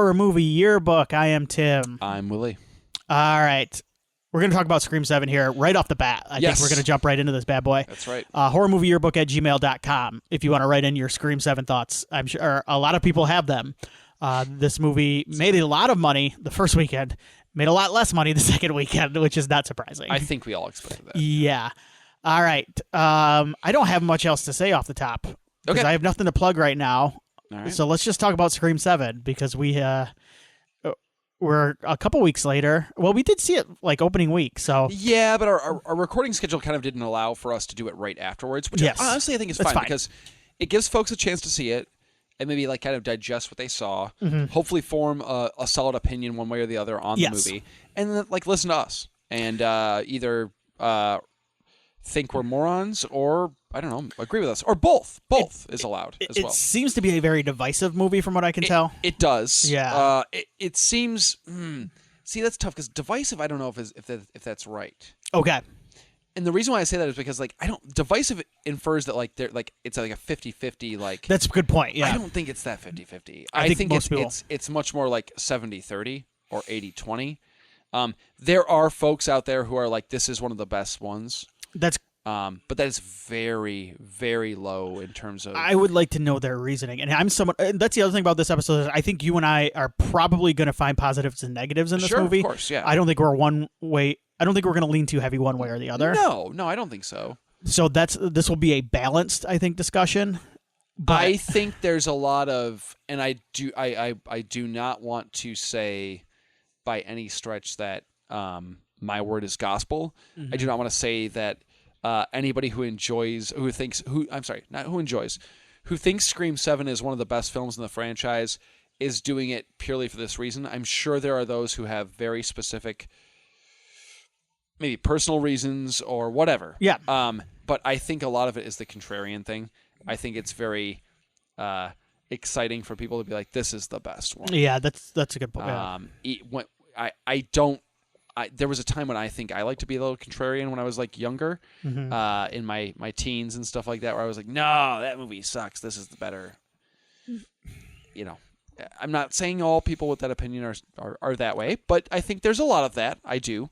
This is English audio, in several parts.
Horror Movie Yearbook. I am Tim. I'm Willie. All right. We're going to talk about Scream 7 here right off the bat. I think we're going to jump right into this bad boy. That's right. Horrormovieyearbook@gmail.com if you want to write in your Scream 7 thoughts. I'm sure a lot of people have them. This movie made a lot of money the first weekend, made a lot less money the second weekend, which is not surprising. I think we all expected that. Yeah. All right. I don't have much else to say off the top because I have nothing to plug right now. All right. So let's just talk about Scream 7 because we're a couple weeks later. Well, we did see it like opening week, so yeah, but our recording schedule kind of didn't allow for us to do it right afterwards, which honestly I think is fine because it gives folks a chance to see it and maybe like kind of digest what they saw, hopefully form a solid opinion one way or the other on the movie, and then like listen to us and either think we're morons or I don't know, agree with us, or both. Both is allowed as well. It seems to be a very divisive movie from what I can tell. It does. Yeah. It seems. See, that's tough because divisive. I don't know if that's right. Okay. And the reason why I say that is because like divisive infers that like they're like it's like a 50-50 like. That's a good point. Yeah. I don't think it's that 50-50. I think it's much more like 70-30 or 80-20. There are folks out there who are like, this is one of the best ones. But that is very, very low in terms of. I would like to know their reasoning, and that's the other thing about this episode. Is I think you and I are probably going to find positives and negatives in this movie. Of course, yeah. I don't think we're one way. I don't think we're going to lean too heavy one way or the other. No, I don't think so. So this will be a balanced, I think, discussion. But I think there's a lot of, and I do not want to say by any stretch that my word is gospel. Mm-hmm. I do not want to say that. Anybody who thinks Scream 7 is one of the best films in the franchise is doing it purely for this reason. I'm sure there are those who have very specific, maybe personal reasons or whatever. Yeah. But I think a lot of it is the contrarian thing. I think it's very exciting for people to be like, this is the best one. Yeah, that's a good point. Yeah. There was a time when I think I like to be a little contrarian when I was like younger, in my teens and stuff like that, where I was like, no, that movie sucks. This is the better. I'm not saying all people with that opinion are that way, but I think there's a lot of that. I do.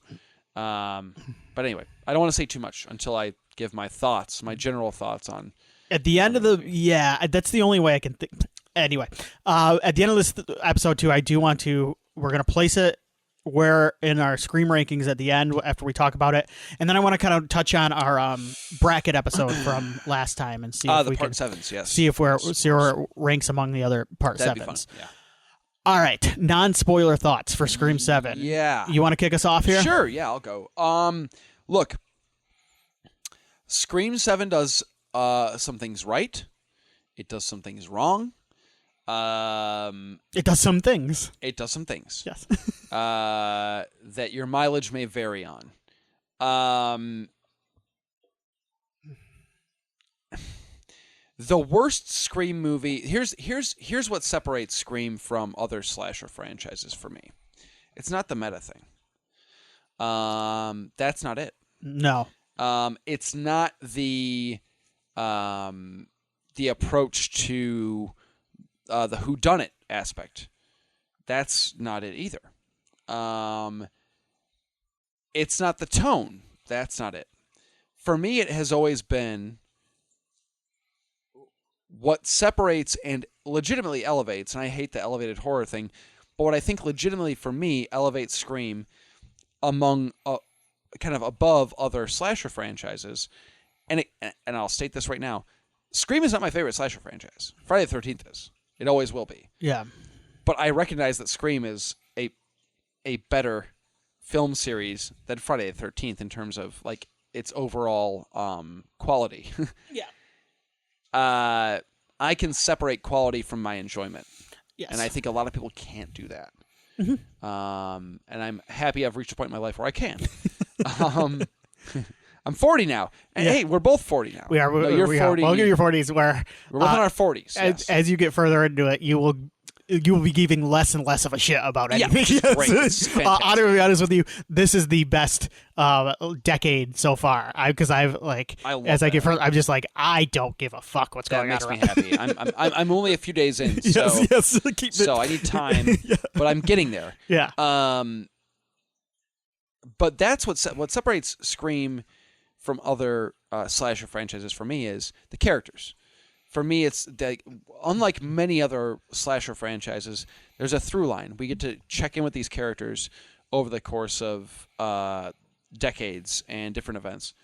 But anyway, I don't want to say too much until I give my thoughts, my general thoughts on. At the end of that's the only way I can think. Anyway, at the end of this episode too, we're going to place it where in our Scream rankings at the end after we talk about it, and then I want to kind of touch on our bracket episode from last time and see if we part sevens, yes. See if where it ranks among the other part That'd sevens. Be fun. Yeah. All right, non-spoiler thoughts for Scream 7. Yeah, you want to kick us off here? Sure. Yeah, I'll go. Look, Scream 7 does some things right. It does some things wrong. It does some things. Yes. That your mileage may vary on. The worst Scream movie. Here's what separates Scream from other slasher franchises for me. It's not the meta thing. That's not it. No. It's not the approach to the whodunit aspect. That's not it either. It's not the tone. That's not it. For me, it has always been what separates and legitimately elevates, and I hate the elevated horror thing, but what I think legitimately for me elevates Scream among kind of above other slasher franchises, and I'll state this right now, Scream is not my favorite slasher franchise. Friday the 13th is. It always will be. Yeah. But I recognize that Scream is a better film series than Friday the 13th in terms of like its overall quality. Yeah. I can separate quality from my enjoyment. Yes. And I think a lot of people can't do that. Mm-hmm. And I'm happy I've reached a point in my life where I can. I'm 40 now. And hey, we're both 40 now. We are. No, you're 40. Well, you're your 40s where... We're both in our 40s. As you get further into it, you will you will be giving less and less of a shit about anything. Which is great. It's fantastic. I'm gonna be honest with you. This is the best decade so far. Because I've like as I get further, I'm just like I don't give a fuck what's going on. That makes me happy. I'm only a few days in, so yes. So I need time, but I'm getting there. Yeah. But that's what separates Scream from other slasher franchises for me is the characters. For me, it's unlike many other slasher franchises, there's a through line. We get to check in with these characters over the course of decades and different events.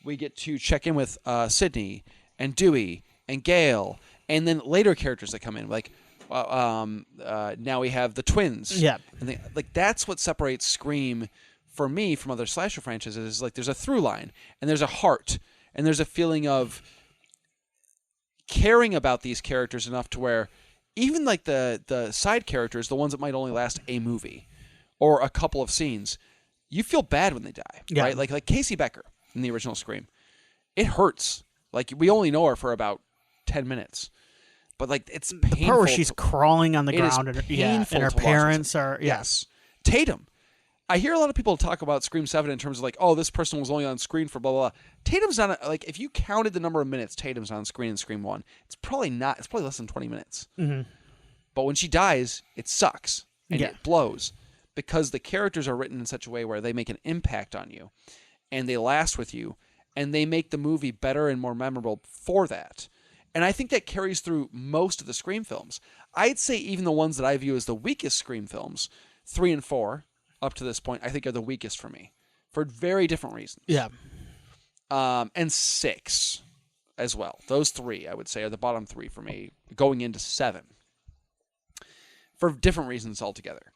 We get to check in with Sidney and Dewey and Gail, and then later characters that come in, like now we have the twins. Yeah, and that's what separates Scream for me from other slasher franchises. Is like there's a through line, and there's a heart, and there's a feeling of caring about these characters enough to where even like the side characters, the ones that might only last a movie or a couple of scenes, you feel bad when they die, right? Like Casey Becker in the original Scream. It hurts. Like we only know her for about 10 minutes. But like it's painful. The part where she's crawling on the ground and her parents are yes. Tatum. I hear a lot of people talk about Scream 7 in terms of like, oh, this person was only on screen for blah, blah, blah. Tatum's not, like, if you counted the number of minutes Tatum's on screen in Scream 1, it's probably less than 20 minutes. Mm-hmm. But when she dies, it sucks. And it blows. Because the characters are written in such a way where they make an impact on you. And they last with you. And they make the movie better and more memorable for that. And I think that carries through most of the Scream films. I'd say even the ones that I view as the weakest Scream films, 3 and 4, up to this point, I think are the weakest for me for very different reasons. Yeah. And 6 as well. Those 3, I would say, are the bottom 3 for me going into 7 for different reasons altogether.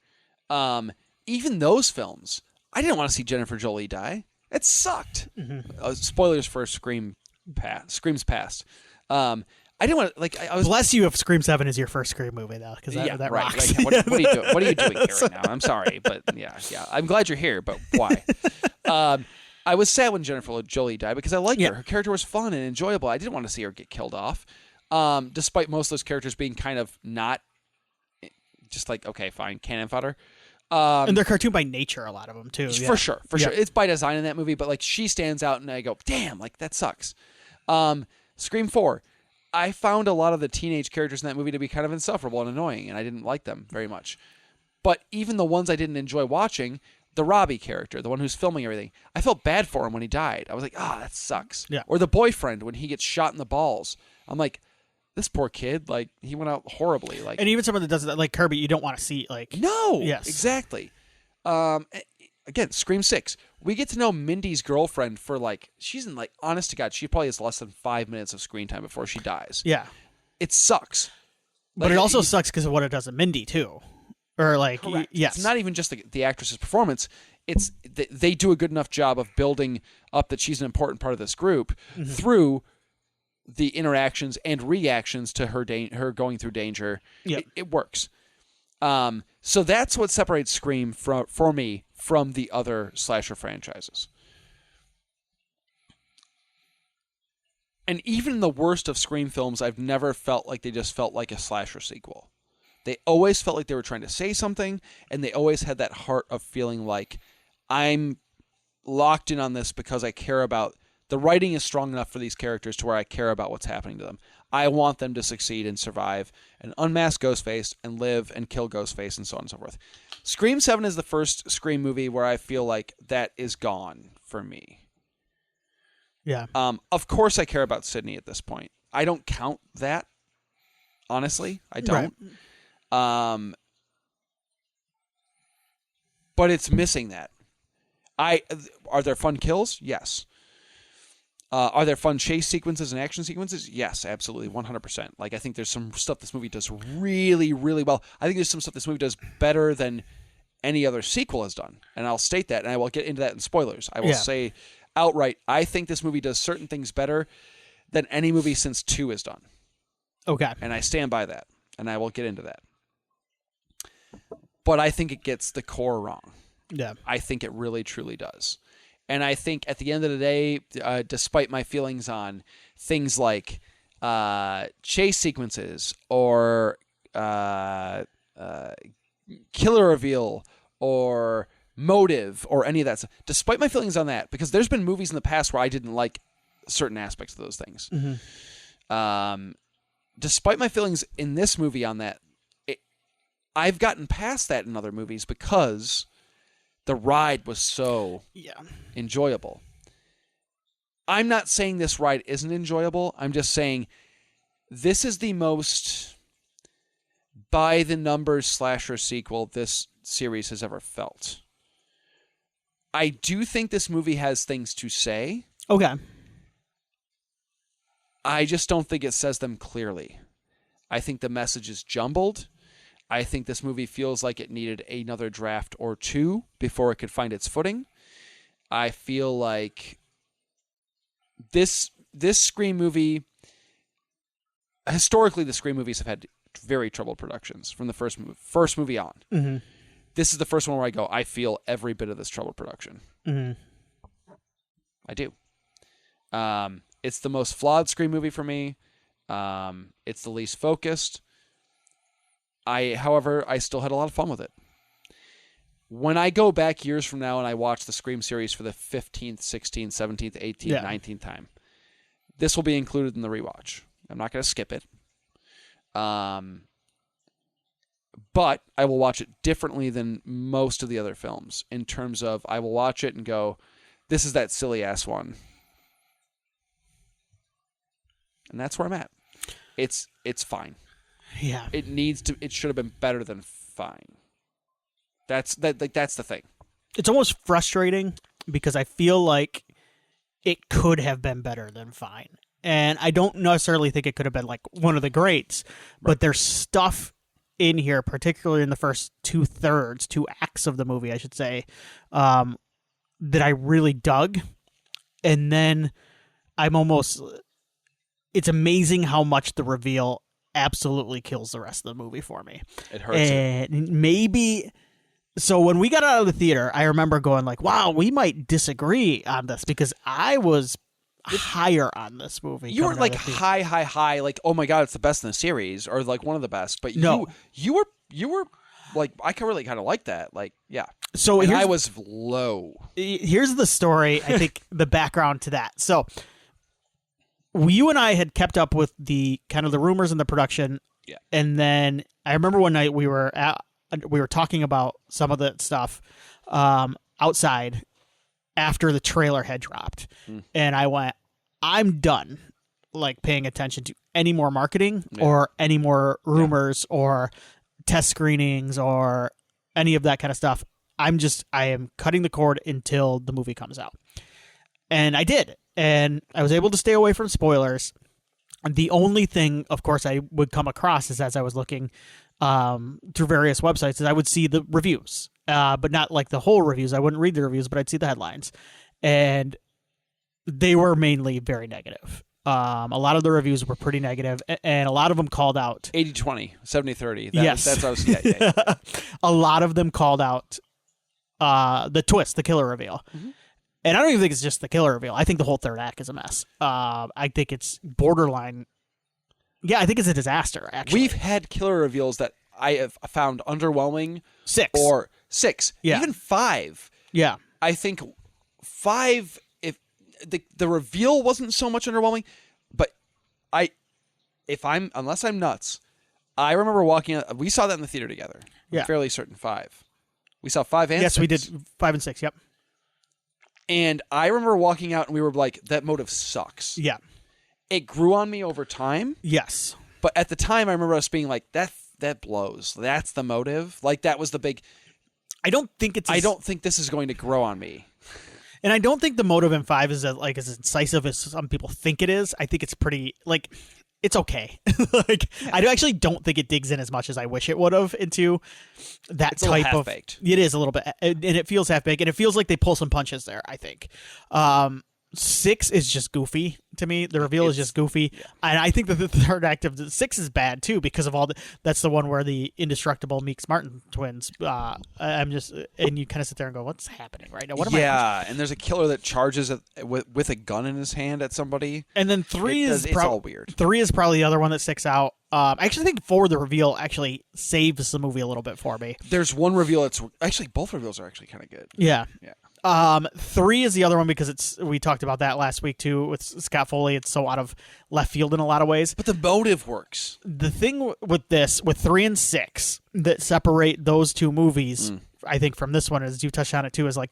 Even those films, I didn't want to see Jennifer Jolie die. It sucked. Mm-hmm. Spoilers for Scream's Past. I didn't want to, like, I was... Bless you if Scream 7 is your first Scream movie, though, because that right. rocks. Like, what are you doing? What are you doing here right now? I'm sorry, but yeah. I'm glad you're here, but why? I was sad when Jennifer Jolie died because I liked her. Her character was fun and enjoyable. I didn't want to see her get killed off, despite most of those characters being kind of not just like, okay, fine, cannon fodder. And they're cartoon by nature, a lot of them, too. For sure. It's by design in that movie, but like she stands out, and I go, damn, like that sucks. Scream 4. I found a lot of the teenage characters in that movie to be kind of insufferable and annoying, and I didn't like them very much. But even the ones I didn't enjoy watching, the Robbie character, the one who's filming everything, I felt bad for him when he died. I was like, that sucks. Yeah. Or the boyfriend when he gets shot in the balls. I'm like, this poor kid, like he went out horribly. Like, and even someone that does that, like Kirby, you don't want to see like. No. Yes. Exactly. Again, Scream 6. We get to know Mindy's girlfriend for like, she's in like, honest to God, she probably has less than 5 minutes of screen time before she dies. Yeah. It sucks. But it also sucks because of what it does to Mindy, too. Or like, yes. It's not even just the actress's performance. It's they do a good enough job of building up that she's an important part of this group through the interactions and reactions to her going through danger. Yep. It works. So that's what separates Scream for me from the other slasher franchises. And even the worst of Scream films, I've never felt like they just felt like a slasher sequel. They always felt like they were trying to say something, and they always had that heart of feeling like I'm locked in on this because I care about... The writing is strong enough for these characters to where I care about what's happening to them. I want them to succeed and survive and unmask Ghostface and live and kill Ghostface and so on and so forth. Scream 7 is the first Scream movie where I feel like that is gone for me. Yeah. Of course I care about Sidney at this point. I don't count that. Honestly, I don't. Right. But it's missing that. Are there fun kills? Yes. Are there fun chase sequences and action sequences? Yes, absolutely, 100%. Like, I think there's some stuff this movie does really, really well. I think there's some stuff this movie does better than any other sequel has done. And I'll state that, and I will get into that in spoilers. I will say outright, I think this movie does certain things better than any movie since 2 has done. Okay. And I stand by that, and I will get into that. But I think it gets the core wrong. Yeah. I think it really, truly does. And I think at the end of the day, despite my feelings on things like chase sequences or killer reveal or motive or any of that stuff, despite my feelings on that, because there's been movies in the past where I didn't like certain aspects of those things. Despite my feelings in this movie on that, I've gotten past that in other movies because the ride was so enjoyable. I'm not saying this ride isn't enjoyable. I'm just saying this is the most by the numbers slasher sequel this series has ever felt. I do think this movie has things to say. Okay. I just don't think it says them clearly. I think the message is jumbled. I think this movie feels like it needed another draft or two before it could find its footing. I feel like this Scream movie, historically the Scream movies have had very troubled productions from the first movie on. Mm-hmm. This is the first one where I go, I feel every bit of this troubled production. Mm-hmm. I do. It's the most flawed Scream movie for me. It's the least focused. However, I still had a lot of fun with it. When I go back years from now and I watch the Scream series for the 15th, 16th, 17th, 18th, 19th time, this will be included in the rewatch. I'm not going to skip it. But I will watch it differently than most of the other films in terms of I will watch it and go, this is that silly ass one. And that's where I'm at. It's fine. Yeah. It should have been better than fine. That's the thing. It's almost frustrating because I feel like it could have been better than fine. And I don't necessarily think it could have been like one of the greats, but there's stuff in here, particularly in the first two acts of the movie, I should say, that I really dug. And then it's amazing how much the reveal absolutely kills the rest of the movie for me. It hurts. And so when we got out of the theater, I remember going like, wow, we might disagree on this because I was higher on this movie. You were like high, like, oh my God, it's the best in the series or like one of the best. But no. you were like, I really kind of like that. Like, yeah. So I was low. Here's the story. I think the background to that. So you and I had kept up with the kind of the rumors in the production. Yeah. And then I remember one night we were talking about some of the stuff outside after the trailer had dropped. And I went, I'm done like paying attention to any more marketing or any more rumors or test screenings or any of that kind of stuff. I am cutting the cord until the movie comes out. And I did. And I was able to stay away from spoilers. The only thing, of course, I would come across is as I was looking through various websites, is I would see the reviews, but not like the whole reviews. I wouldn't read the reviews, but I'd see the headlines. And they were mainly very negative. A lot of the reviews were pretty negative, and a lot of them called out 80-20, 70-30. Yes. That's what I was, yeah. A lot of them called out the twist, the killer reveal. Mm-hmm. And I don't even think it's just the killer reveal. I think the whole third act is a mess. I think it's borderline. Yeah, I think it's a disaster, actually. We've had killer reveals that I have found underwhelming. 6. Or 6. Yeah. Even 5. Yeah. I think 5, if the reveal wasn't so much underwhelming, but unless I'm nuts, I remember walking out, we saw that in the theater together. Yeah. I'm fairly certain 5. We saw 5 and 6. Yes, we did 5 and 6, yep. And I remember walking out and we were like, that motive sucks. Yeah. It grew on me over time. Yes. But at the time, I remember us being like, that blows. That's the motive. Like, that was the big... I don't think this is going to grow on me. And I don't think the motive in 5 is as incisive as some people think it is. I think it's pretty, like... It's okay. I actually don't think it digs in as much as I wish it would have into that type of. Half-baked. It is a little bit, and it feels half-baked, and it feels like they pull some punches there. I think 6 is just goofy to me. The reveal is just goofy, and I think that the third act of 6 is bad too because of all the. That's the one where the indestructible Meeks Martin twins. And you kind of sit there and go, "What's happening right now? What am I?" And there's a killer that charges with a gun in his hand at somebody. And then 3 it's all weird. 3 is probably the other one that sticks out. I actually think 4, the reveal actually saves the movie a little bit for me. There's one reveal that's actually both reveals are actually kind of good. Yeah. Yeah. 3 is the other one because we talked about that last week too with Scott Foley. It's so out of left field in a lot of ways. But the motive works. The thing with 3 and 6 that separate those two movies, I think, from this one, as you touched on it too, is like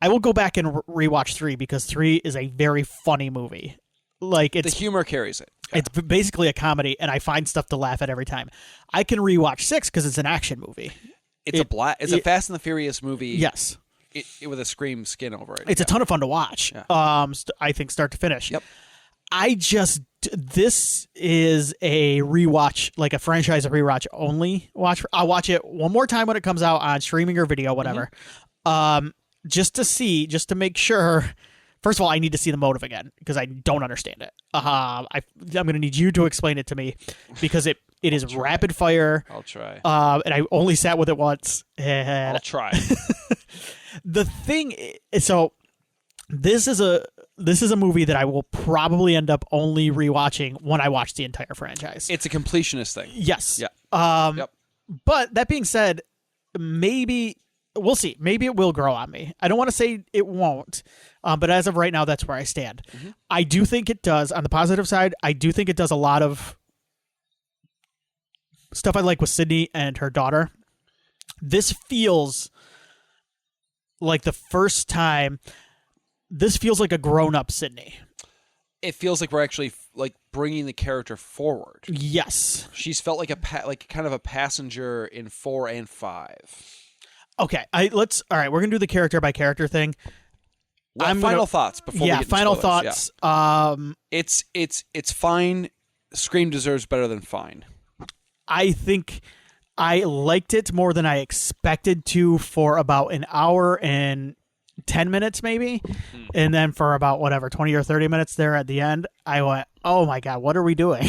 I will go back and rewatch 3 because 3 is a very funny movie. Like the humor carries it. Yeah. It's basically a comedy, and I find stuff to laugh at every time. I can rewatch 6 because it's an action movie. It's a Fast and the Furious movie. Yes. With a Scream skin over it. It's a ton of fun to watch. Yeah. I think start to finish. Yep. This is a rewatch, like a franchise rewatch only watch. I'll watch it one more time when it comes out on streaming or video, whatever. Just to make sure. First of all, I need to see the motive again because I don't understand it. I'm going to need you to explain it to me because it is rapid fire. I'll try. And I only sat with it once. And I'll try. The thing is, so this is a movie that I will probably end up only rewatching when I watch the entire franchise. It's a completionist thing. Yes. Yeah. Yep. But that being said, maybe we'll see. Maybe it will grow on me. I don't want to say it won't, but as of right now, that's where I stand. Mm-hmm. I do think it does. On the positive side, I do think it does a lot of stuff I like with Sydney and her daughter. This feels like the first time. This feels like a grown-up Sydney. It feels like we're actually like bringing the character forward. Yes, she's felt like kind of a passenger in 4 and 5. Okay, all right. We're gonna do the character by character thing. Final thoughts before we get into final spoilers. thoughts. It's fine. Scream deserves better than fine. I think I liked it more than I expected to for about an hour and 10 minutes maybe. And then for about 20 or 30 minutes there at the end, I went, oh my God, what are we doing?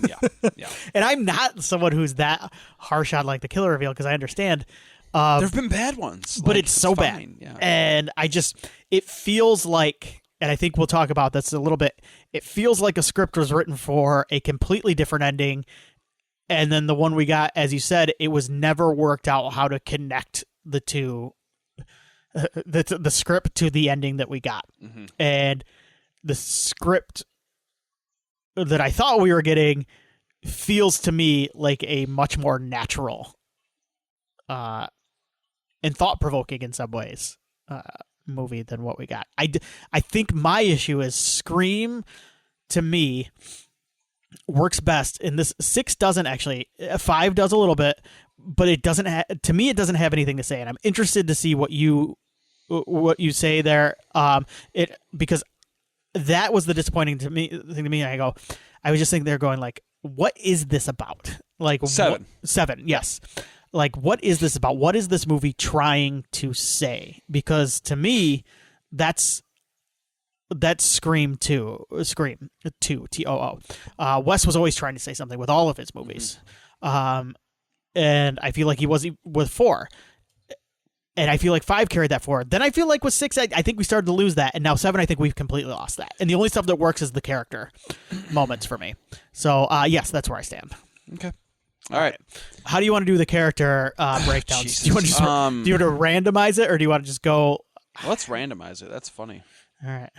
Yeah. And I'm not someone who's that harsh on like the killer reveal because I understand. There have been bad ones. But it's so bad. Yeah. And it feels like, and I think we'll talk about this a little bit, it feels like a script was written for a completely different ending. And then the one we got, as you said, it was never worked out how to connect the two, the script to the ending that we got. Mm-hmm. And the script that I thought we were getting feels to me like a much more natural and thought-provoking in some ways movie than what we got. I think my issue is Scream, to me, works best in this. 6 doesn't actually. 5 does a little bit, but it doesn't. To me, it doesn't have anything to say, and I'm interested to see what you say there. Because that was the disappointing thing to me. I was just thinking they're going like, what is this about? Like 7. 7, yes. Like, what is this about? What is this movie trying to say? Because to me, that's Scream 2, Too. Wes was always trying to say something with all of his movies. Mm-hmm. And I feel like he was with 4. And I feel like 5 carried that forward. Then I feel like with 6, I think we started to lose that. And now 7, I think we've completely lost that. And the only stuff that works is the character moments for me. So, yes, that's where I stand. Okay. All right. How do you want to do the character breakdowns? Do you want to randomize it, or do you want to just go? Let's randomize it. That's funny. All right.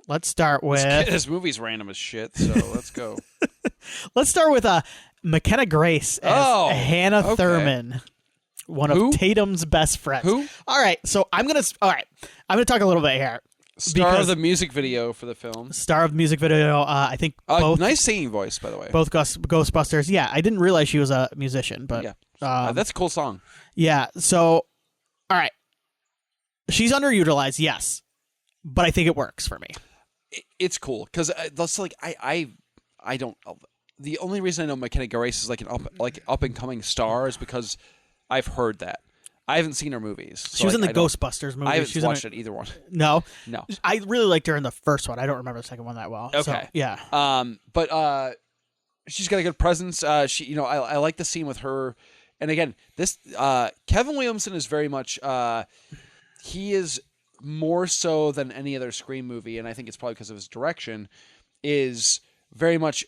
Let's start with this movie's random as shit. So let's go. Let's start with McKenna Grace as Hannah Thurman, one of Tatum's best friends. Who? All right. So I'm gonna talk a little bit here. Star of the music video for the film. Star of the music video. I think both. Nice singing voice, by the way. Both Ghostbusters. Yeah, I didn't realize she was a musician, but yeah, that's a cool song. Yeah. So, all right, she's underutilized, yes, but I think it works for me. It's cool because that's like I don't. The only reason I know McKenna Grace is like an up and coming star is because I've heard that. I haven't seen her movies. So she was in the Ghostbusters movie. I haven't watched it either one. No? No. I really liked her in the first one. I don't remember the second one that well. Okay. So, yeah. But she's got a good presence. I like the scene with her. And again, this Kevin Williamson is very much he is more so than any other Scream movie, and I think it's probably because of his direction, is very much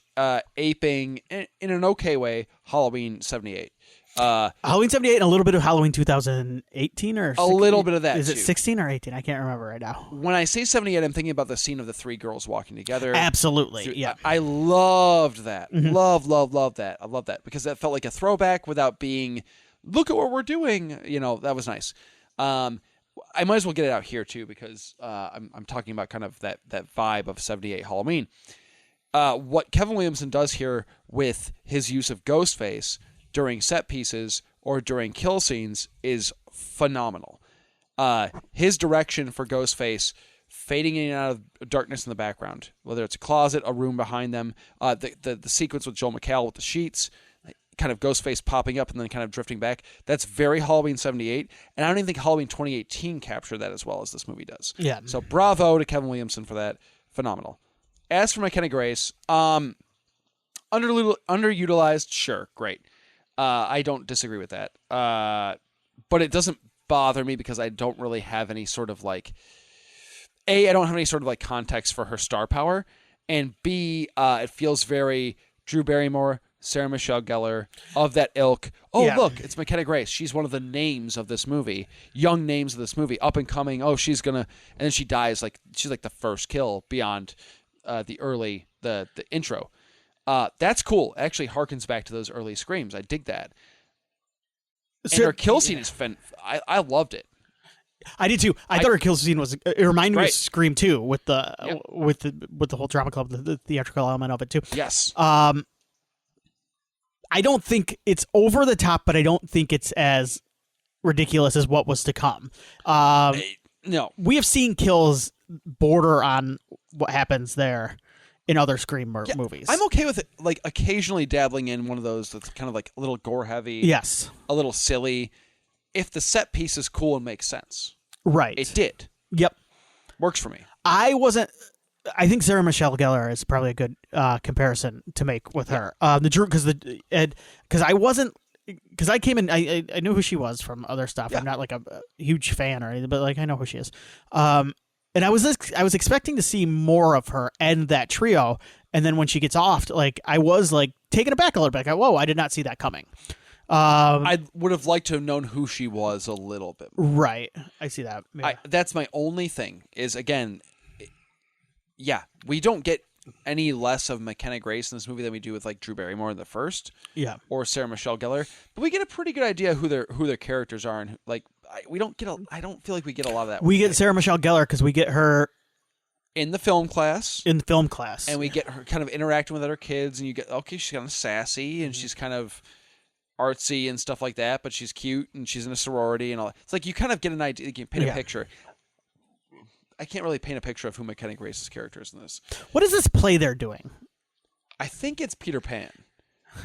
aping in an okay way Halloween 78. Halloween 78 and a little bit of Halloween 2018 or a little bit of that. Is it too. 16 or 18? I can't remember right now. When I say 78, I'm thinking about the scene of the three girls walking together. Absolutely, yeah. I loved that. Love that. I love that because that felt like a throwback without being, look at what we're doing. You know, that was nice. I might as well get it out here too because I'm talking about kind of that vibe of 78 Halloween. What Kevin Williamson does here with his use of Ghostface during set pieces or during kill scenes is phenomenal. His direction for Ghostface fading in and out of darkness in the background, whether it's a closet, a room behind them, the sequence with Joel McHale with the sheets, kind of Ghostface popping up and then kind of drifting back, that's very Halloween 78, and I don't even think Halloween 2018 captured that as well as this movie does. Yeah. So bravo to Kevin Williamson for that. Phenomenal. As for McKenna Grace, underutilized, sure, great. I don't disagree with that. But it doesn't bother me because I don't really have any sort of like, A, I don't have any sort of like context for her star power, and B, it feels very Drew Barrymore, Sarah Michelle Gellar, of that ilk. Oh, yeah. Look, it's McKenna Grace. She's one of the names of this movie, young names of this movie, up and coming. Oh, she's gonna, and then she dies like she's like the first kill beyond the intro. That's cool. It actually harkens back to those early Screams. I dig that. And her kill scene is I loved it. I did too. I thought her kill scene was. It reminded me of Scream 2 with the whole drama club, the theatrical element of it too. Yes. I don't think it's over the top, but I don't think it's as ridiculous as what was to come. No, we have seen kills border on what happens there in other Scream movies. I'm okay with it, like occasionally dabbling in one of those that's kind of like a little gore heavy. Yes. A little silly. If the set piece is cool and makes sense. Right. It did. Yep. Works for me. I think Sarah Michelle Gellar is probably a good comparison to make with her. Because I came in, I knew who she was from other stuff. Yeah. I'm not like a huge fan or anything, but like I know who she is. And I was expecting to see more of her and that trio, and then when she gets off, like I was like taken aback a little bit. Like, whoa, I did not see that coming. I would have liked to have known who she was a little bit more. Right, I see that. Yeah. That's my only thing. Is again, yeah, we don't get any less of McKenna Grace in this movie than we do with like Drew Barrymore in the first, or Sarah Michelle Gellar. But we get a pretty good idea who their characters are, and like we don't get I don't feel like we get a lot of that. We get Sarah Michelle Gellar because we get her in the film class. And we get her kind of interacting with other kids, and you get she's kind of sassy and she's kind of artsy and stuff like that, but she's cute and she's in a sorority and all that. It's like you kind of get an idea, you can paint a picture. I can't really paint a picture of who McKenna Grace's character is in this. What is this play they're doing? I think it's Peter Pan.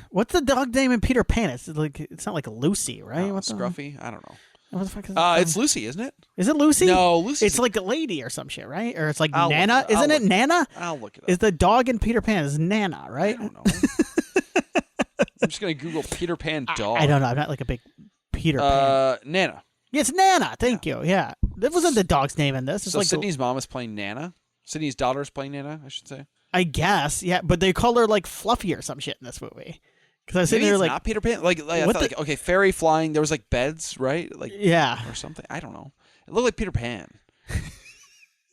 What's the dog name in Peter Pan? It's not like Lucy, right? What's Scruffy? I don't know. What the fuck is it's Lucy, isn't it? Is it Lucy? No, Lucy. It's like a lady or some shit, right? Or it's like Nana. Isn't it Nana? I'll look it up. Is the dog in Peter Pan is Nana, right? I don't know. I'm just going to Google Peter Pan dog. I don't know. I'm not like a big Peter Pan. Nana. Yes, Nana. Thank you. Yeah. That wasn't the dog's name in this. It's so like Sydney's mom is playing Nana? Sydney's daughter is playing Nana, I should say? I guess, yeah. But they call her like Fluffy or some shit in this movie. Because I was sitting there like, not Peter Pan. Like I thought, like, okay, fairy flying. There was like beds, right? Like or something. I don't know. It looked like Peter Pan.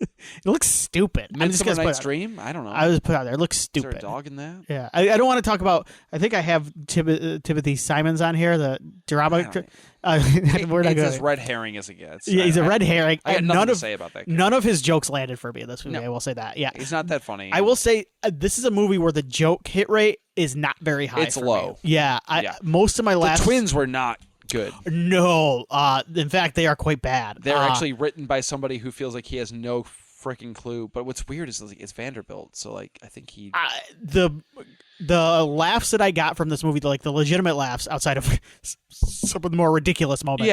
It looks stupid. Midsummer Night's Dream. I don't know. I was put out there. It looks stupid. Is there a dog in that? Yeah, I don't want to talk about. I think I have Timothy Simons on here. The drama. We're not as red herring as it gets. Yeah, he's a red herring. I got nothing to say about that guy. None of his jokes landed for me in this movie. No. I will say that. Yeah, he's not that funny. I will say this is a movie where the joke hit rate is not very high. It's low. Me. Yeah, most of my last. The twins were not good. No, in fact, they are quite bad. They're actually written by somebody who feels like he has no freaking clue. But what's weird is it's Vanderbilt, so like I think he the laughs that I got from this movie, the legitimate laughs outside of some of the more ridiculous moments,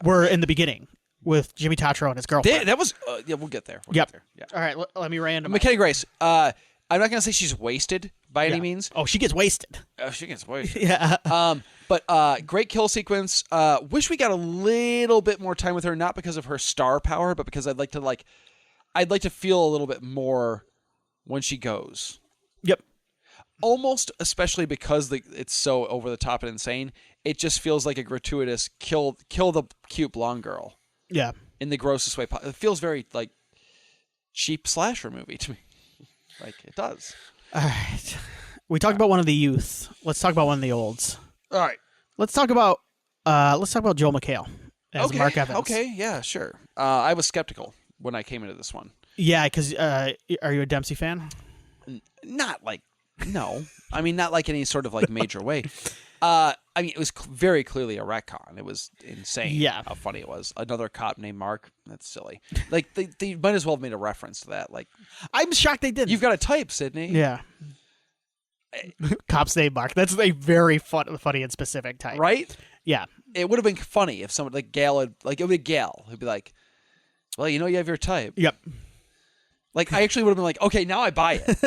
were in the beginning with Jimmy Tatro and his girlfriend. That was we'll get there. Yep. Get there. Yeah. All right, let me random. McKenna Grace. I'm not gonna say she's wasted by any means. Oh, she gets wasted. She gets wasted. Yeah. But great kill sequence. Wish we got a little bit more time with her, not because of her star power, but because I'd like to feel a little bit more when she goes. Yep. almost, especially because it's so over the top and insane, it just feels like a gratuitous kill the cute blonde girl. Yeah. In the grossest way possible. It feels very like cheap slasher movie to me. Like it does. All right. We talked about one of the youth. Let's talk about one of the olds. All right. Let's talk about Joel McHale as Mark Evans. Okay, yeah, sure. I was skeptical when I came into this one. Yeah, because are you a Dempsey fan? Not like no. I mean, not like any sort of like major way. I mean, it was very clearly a retcon. It was insane. Yeah. How funny it was. Another cop named Mark. That's silly. Like they might as well have made a reference to that. Like, I'm shocked they didn't. You've got a type, Sydney. Yeah. Cop's name Mark. That's a very funny and specific type, right? Yeah. It would have been funny if someone like Gail had like it would be Gail who'd be like, "Well, you have your type." Yep. Like I actually would have been like, "Okay, now I buy it."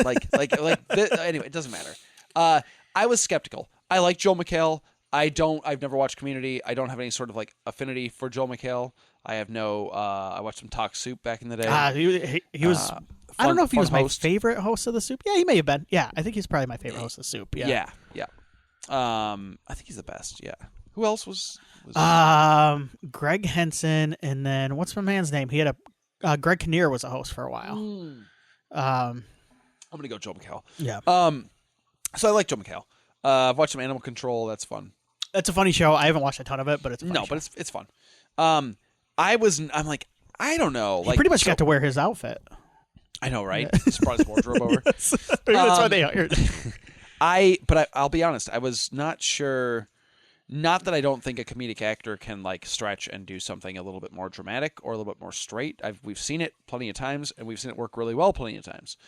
Anyway, it doesn't matter. I was skeptical. I like Joel McHale. I've never watched Community. I don't have any sort of like affinity for Joel McHale. I have no. I watched him talk Soup back in the day. He was. I don't know if he was my favorite host of the Soup. Yeah, he may have been. Yeah, I think he's probably my favorite host of the Soup. Yeah. Yeah. I think he's the best. Yeah. Who else was? Greg Henson, and then what's my man's name? He had Greg Kinnear was a host for a while. I'm gonna go Joel McHale. Yeah. So I like Joel McHale. I've watched some Animal Control. That's fun. It's a funny show. I haven't watched a ton of it, but it's a funny show. But it's fun. I'm like, I don't know. He pretty much got to wear his outfit. I know, right? Yeah. Just brought his wardrobe over. That's why they hired. I'll be honest. I was not sure. Not that I don't think a comedic actor can like stretch and do something a little bit more dramatic or a little bit more straight. We've seen it plenty of times, and we've seen it work really well plenty of times.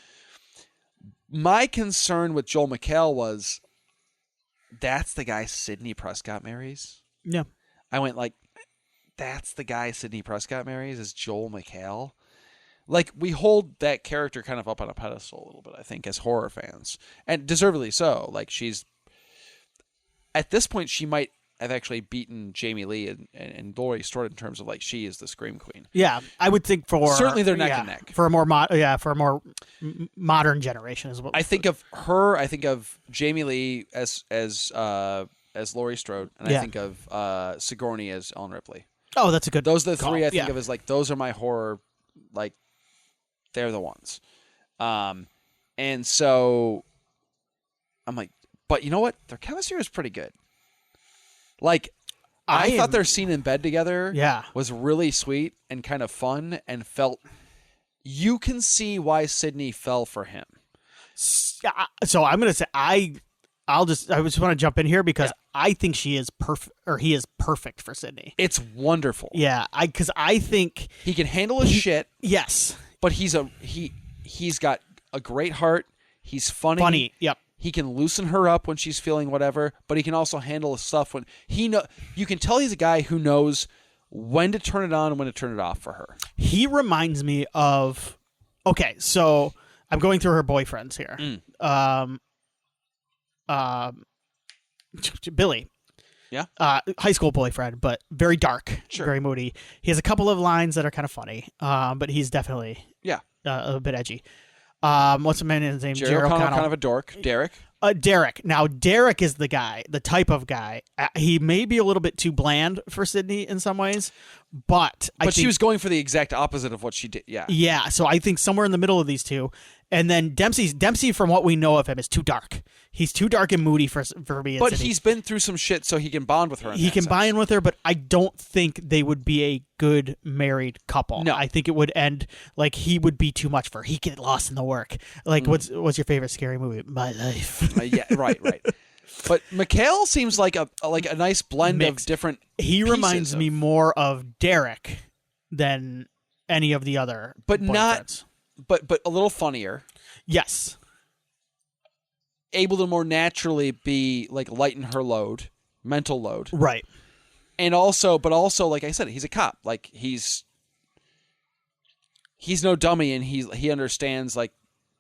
My concern with Joel McHale was that's the guy Sidney Prescott marries. Yeah. I went like, that's the guy Sidney Prescott marries is Joel McHale. Like, we hold that character kind of up on a pedestal a little bit, I think, as horror fans. And deservedly so. Like, at this point, she might have actually beaten Jamie Lee and Laurie Strode in terms of, like, she is the Scream Queen. Yeah, I would think certainly they're neck and neck. For a more modern generation as well. I think of her, I think of Jamie Lee as Laurie Strode, and I think of Sigourney as Ellen Ripley. Oh, that's a good Those are the three call. I think of as, like, those are my horror, like, they're the ones. And so I'm like, but you know what? Their chemistry was pretty good. Like, I thought their scene in bed together was really sweet and kind of fun and felt you can see why Sydney fell for him. So I'm going to say I just want to jump in here because I think she is perfect, or he is perfect for Sydney. It's wonderful. Yeah, because I think he can handle his shit. Yes, but he's got a great heart. He's funny. Funny. Yep. He can loosen her up when she's feeling whatever, but he can also handle his stuff when you can tell he's a guy who knows when to turn it on and when to turn it off for her. He reminds me of so I'm going through her boyfriends here. Billy. Yeah. High school boyfriend, but very dark, very moody. He has a couple of lines that are kind of funny, but he's definitely a bit edgy. What's the man's name? Jerry O'Connell, kind of a dork. Derek. Derek. Now, Derek is the guy, the type of guy. He may be a little bit too bland for Sydney in some ways, but I think she was going for the exact opposite of what she did. Yeah. Yeah. So I think somewhere in the middle of these two. And then Dempsey, from what we know of him, is too dark. He's too dark and moody for me. But he's been through some shit, so he can bond with her. He can bond with her, but I don't think they would be a good married couple. No. I think it would end like he would be too much for her. He'd get lost in the work. Like, what's your favorite scary movie? My Life. Yeah, right. But McHale seems like a nice blend of different. He reminds me more of Derek than any of the other, but boyfriends. Not. But a little funnier. Yes. Able to more naturally be like lighten her load, mental load. Right. And also, like I said, he's a cop. Like he's no dummy, and he understands like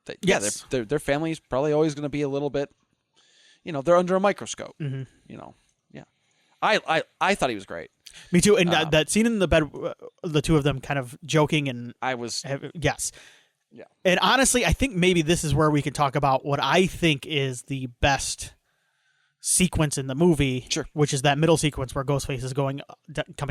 that. Yes. Yeah, their family's probably always going to be a little bit, they're under a microscope. Mm-hmm. Yeah. I thought he was great. Me too. And that scene in the bed, the two of them kind of joking, and I was yes. Yeah. And honestly, I think maybe this is where we can talk about what I think is the best sequence in the movie, sure. which is that middle sequence where Ghostface is coming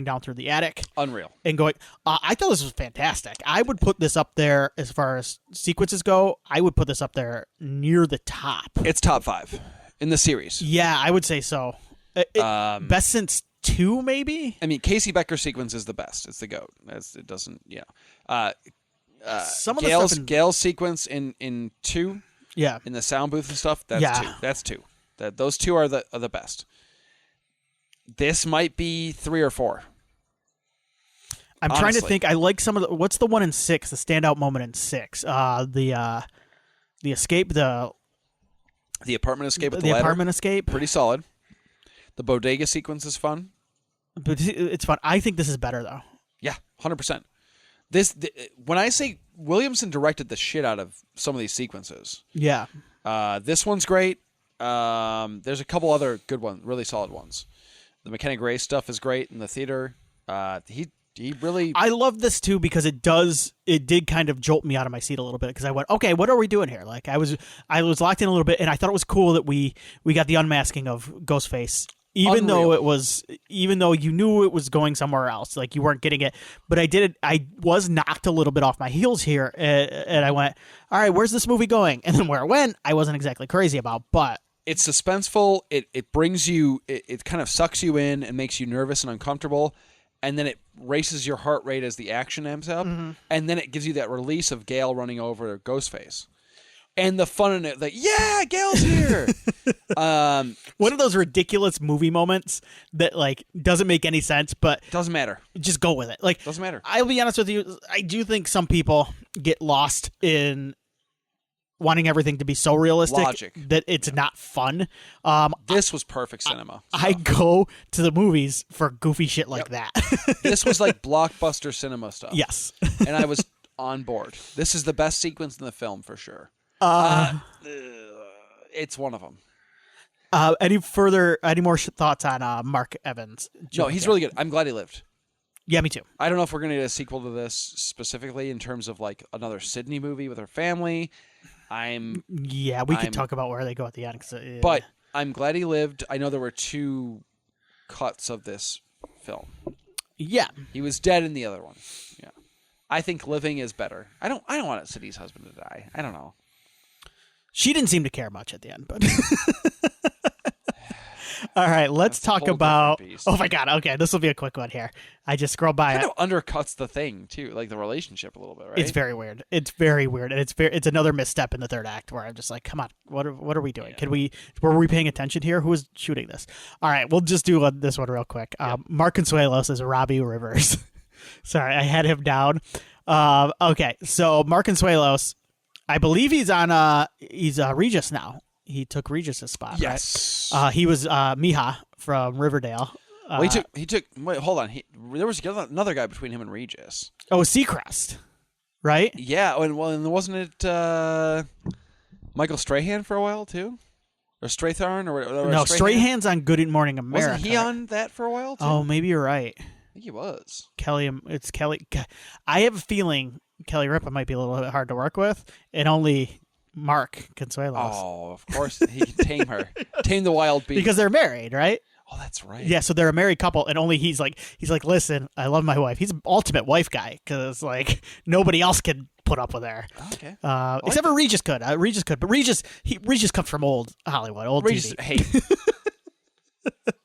down through the attic. Unreal. And going, I thought this was fantastic. I would put this up there as far as sequences go. I would put this up there near the top. It's top 5 in the series. Yeah, I would say so. Best since 2, maybe? I mean, Casey Becker's sequence is the best. It's the GOAT. It doesn't, Some of Gail's sequence in 2, in the sound booth and stuff, that's 2. That's 2. Those 2 are the best. This might be 3 or 4. I'm trying to think. I like some of the. What's the one in 6? The standout moment in 6. The escape. The apartment escape with the ladder. The apartment escape. Pretty solid. The bodega sequence is fun. But it's fun. I think this is better though. Yeah, 100%. When I say Williamson directed the shit out of some of these sequences. Yeah. This one's great. There's a couple other good ones, really solid ones. The McKenna Grace stuff is great in the theater. He really. I love this too because it did kind of jolt me out of my seat a little bit because I went, okay, what are we doing here? Like I was locked in a little bit, and I thought it was cool that we got the unmasking of Ghostface. Even though you knew it was going somewhere else, like you weren't getting it, but I was knocked a little bit off my heels here, and I went, all right, where's this movie going? And then where it went, I wasn't exactly crazy about, but it's suspenseful. It brings you, it kind of sucks you in and makes you nervous and uncomfortable, and then it races your heart rate as the action amps up, and then it gives you that release of Gale running over Ghostface. And the fun in it, like, yeah, Gail's here. One of those ridiculous movie moments that like doesn't make any sense, but doesn't matter. Just go with it. Like, doesn't matter. I'll be honest with you. I do think some people get lost in wanting everything to be so realistic that it's not fun. This was perfect cinema. I go to the movies for goofy shit like that. This was like blockbuster cinema stuff. Yes, and I was on board. This is the best sequence in the film for sure. It's one of them. Any more thoughts on Mark Evans? No, he's really good. I'm glad he lived. Yeah, me too. I don't know if we're going to get a sequel to this specifically in terms of like another Sydney movie with her family. We could talk about where they go at the end. But I'm glad he lived. I know there were 2 cuts of this film. Yeah. He was dead in the other one. Yeah. I think living is better. I don't want Sidney's husband to die. I don't know. She didn't seem to care much at the end, but all right, let's talk about. Oh my god! Okay, this will be a quick one here. I just scrolled by. It kind of undercuts the thing too, like the relationship a little bit, right? It's very weird. It's very weird, and it's another misstep in the third act where I'm just like, come on, what are we doing? Yeah. Were we paying attention here? Who was shooting this? All right, we'll just do this one real quick. Yeah. Mark Consuelos is Robbie Rivers. Sorry, I had him down. Okay, so Mark Consuelos. I believe he's on. He's Regis now. He took Regis's spot. Yes. Right? He was Mija from Riverdale. He took. Wait, hold on. There was another guy between him and Regis. Oh, Seacrest, right? Yeah. And wasn't it Michael Strahan for a while too, or Strathern or whatever? No, Strahan's on Good Morning America. Wasn't he on that for a while too? Oh, maybe you're right. I think he was. Kelly. It's Kelly. I have a feeling Kelly Ripa might be a little bit hard to work with, and only Mark Consuelos. Oh, of course he can tame her, tame the wild beast because they're married, right? Oh, that's right. Yeah, so they're a married couple, and only he's like, listen, I love my wife. He's an ultimate wife guy because like nobody else can put up with her. Okay. Except for Regis could. Regis could, but Regis comes from old Hollywood, old Regis, TV. Hey.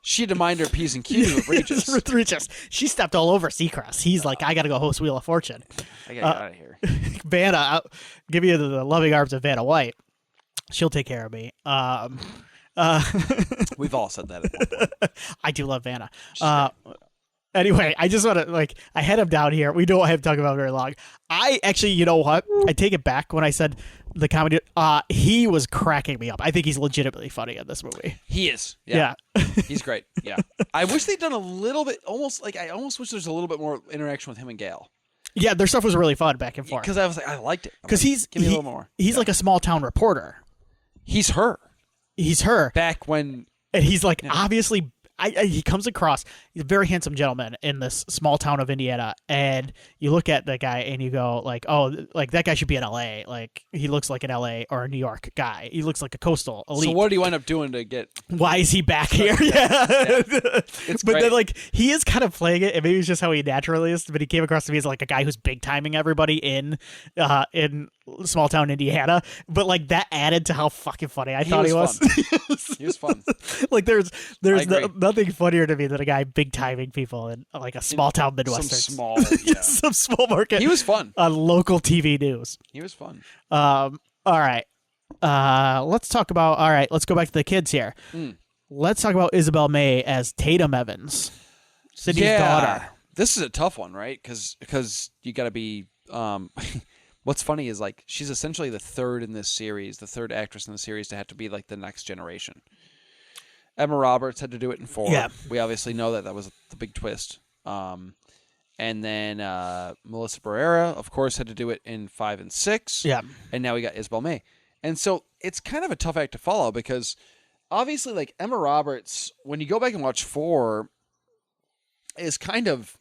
She had to mind her P's and Q's with Regis. With Regis. She stepped all over Seacrest. He's like, I got to go host Wheel of Fortune. I got to get out of here. Vanna, I'll give you the loving arms of Vanna White. She'll take care of me. We've all said that at one point. I do love Vanna. Anyway, I just want to, I had him down here. We don't have to talk about it very long. I actually, you know what? I take it back when I said the comedy. He was cracking me up. I think he's legitimately funny in this movie. He is. Yeah. He's great. Yeah. I wish they'd done a little bit, I almost wish there's a little bit more interaction with him and Gale. Yeah, their stuff was really fun back and forth. Because I was like, I liked it. Because give me a little more. He's like a small town reporter. He's her. He's her. Back when. And he's like, obviously, he comes across, he's a very handsome gentleman in this small town of Indiana, and you look at the guy and you go like, oh, like that guy should be in LA. Like he looks like an LA or a New York guy. He looks like a coastal elite. So what do you end up doing to get? Why is he back here? Yeah. It's but great. then like he is kind of playing it, and maybe it's just how he naturally is. But he came across to me as like a guy who's big timing everybody in small town Indiana. But like that added to how fucking funny I thought he was. He was fun. Like there's nothing funnier to me than a guy big timing people in like a small town Midwestern, some small market. He was fun on local TV news. He was fun. All right. Let's talk about. All right, let's go back to the kids here. Let's talk about Isabel May as Tatum Evans, Sydney's daughter. This is a tough one, right? Because you got to be. What's funny is like she's essentially the third in this series, the third actress in the series to have to be like the next generation. Emma Roberts had to do it in 4. Yeah. We obviously know that was the big twist. And then Melissa Barrera, of course, had to do it in 5 and 6. Yeah. And now we got Isabel May. And so it's kind of a tough act to follow because obviously like Emma Roberts, when you go back and watch 4, is kind of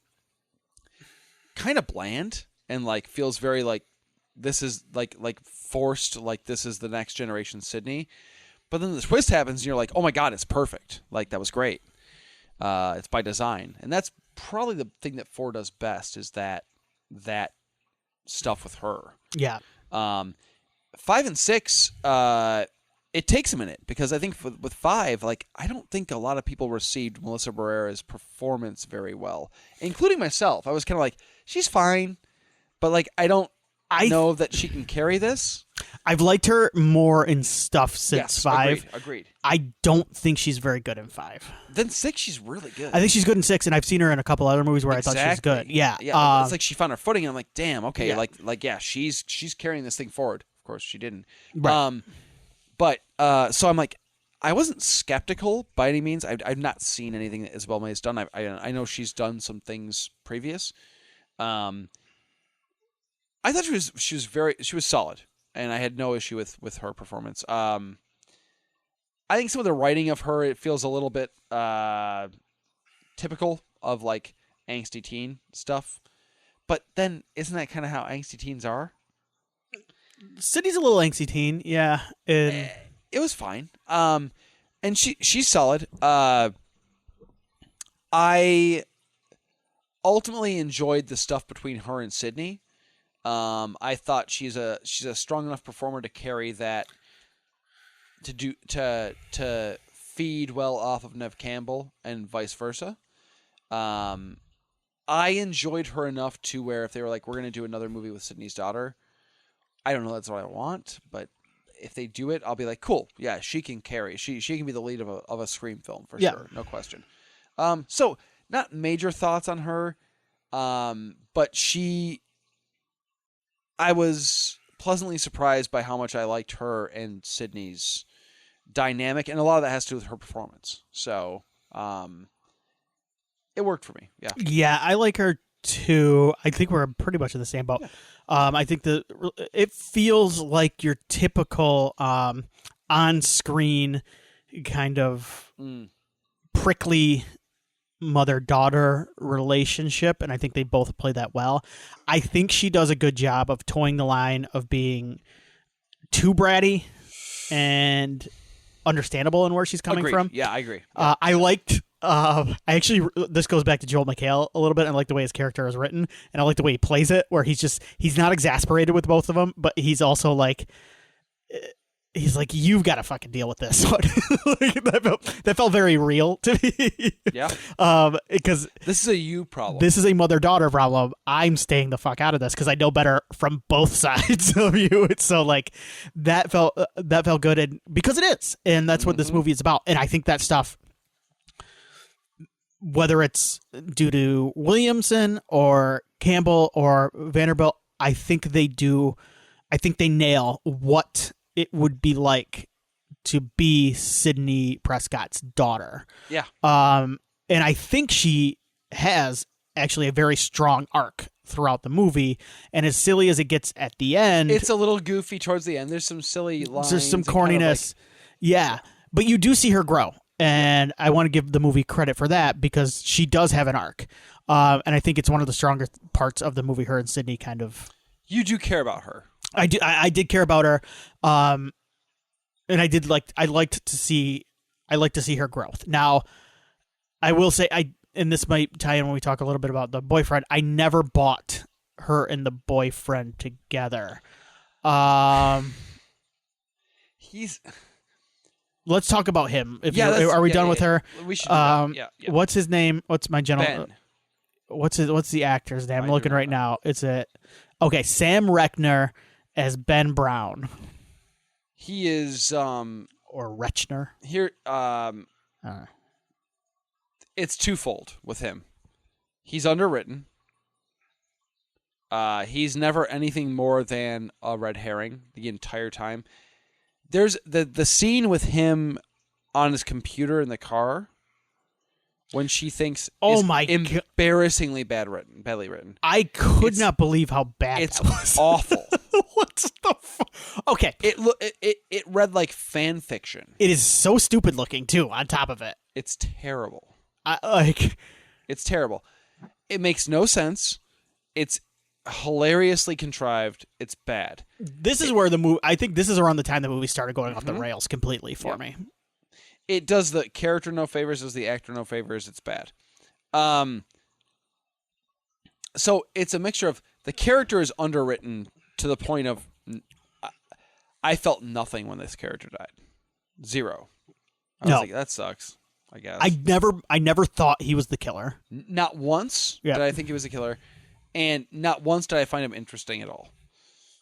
bland and like feels very like this is like forced, like this is the next generation Sydney. But then the twist happens and you're like, oh my God, it's perfect. Like that was great. It's by design. And that's probably the thing that 4 does best is that stuff with her. Yeah. 5 and 6, it takes a minute because I think with 5, like I don't think a lot of people received Melissa Barrera's performance very well, including myself. I was kind of like, she's fine, but like I don't know that she can carry this. I've liked her more in stuff since 5. Agreed. I don't think she's very good in 5. Then 6, she's really good. I think she's good in 6, and I've seen her in a couple other movies where I thought she was good. Yeah. It's like she found her footing, and I'm like, damn, okay, she's carrying this thing forward. Of course, she didn't. Right. So I'm like, I wasn't skeptical by any means. I've not seen anything that Isabel May has done. I know she's done some things previous. I thought she was solid, and I had no issue with her performance. I think some of the writing of her, it feels a little bit typical of like angsty teen stuff. But then isn't that kind of how angsty teens are? Sydney's a little angsty teen, yeah. It was fine. And she's solid. I ultimately enjoyed the stuff between her and Sydney. I thought she's a strong enough performer to carry that, to feed well off of Neve Campbell and vice versa. I enjoyed her enough to where if they were like, we're going to do another movie with Sydney's daughter, I don't know that's what I want, but if they do it, I'll be like, cool. Yeah, she can carry. She can be the lead of a Scream film for sure. No question. So not major thoughts on her. But I was pleasantly surprised by how much I liked her and Sydney's dynamic, and a lot of that has to do with her performance. So, it worked for me. Yeah. Yeah, I like her too. I think we're pretty much in the same boat. Yeah. I think it feels like your typical on-screen kind of prickly mother-daughter relationship, and I think they both play that well. I think she does a good job of towing the line of being too bratty and understandable in where she's coming from. Yeah, I agree. Yeah. I liked... this goes back to Joel McHale a little bit. I like the way his character is written, and I like the way he plays it, where he's not exasperated with both of them, but he's also like, you've got to fucking deal with this one. that felt very real to me. Yeah. Because this is a you problem. This is a mother-daughter problem. I'm staying the fuck out of this because I know better from both sides of you. It's so like that felt good, and because it is, and that's what this movie is about. And I think that stuff, whether it's due to Williamson or Campbell or Vanderbilt, I think they nail what it would be like to be Sidney Prescott's daughter. Yeah. And I think she has actually a very strong arc throughout the movie, and as silly as it gets at the end, it's a little goofy towards the end. There's some silly lines. There's some corniness. Yeah. But you do see her grow. And I want to give the movie credit for that because she does have an arc. And I think it's one of the strongest parts of the movie, her and Sydney kind of... You do care about her. I did care about her. And I liked to see her growth. Now, I will say, and this might tie in when we talk a little bit about the boyfriend, I never bought her and the boyfriend together. Let's talk about him. Are we done with her? We should do that. Yeah. What's his name? What's my general? Ben. What's the actor's name? I'm looking right now. It's okay. Sam Reckner as Ben Brown. He is or Rechner. Here. It's twofold with him. He's underwritten. He's never anything more than a red herring the entire time. There's the scene with him on his computer in the car when she thinks embarrassingly badly written. I could not believe how bad it's that was. Awful. What's the okay? It read like fan fiction. It is so stupid looking too. On top of it, it's terrible. It's terrible. It makes no sense. It's hilariously contrived. It's bad. This is where the movie. I think this is around the time the movie started going off the rails completely for me. It does the character no favors, does the actor no favors. It's bad. So it's a mixture of the character is underwritten to the point of I felt nothing when this character died. Zero. I was like, that sucks. I guess. I never thought he was the killer. Not once did I think he was the killer, and not once did I find him interesting at all.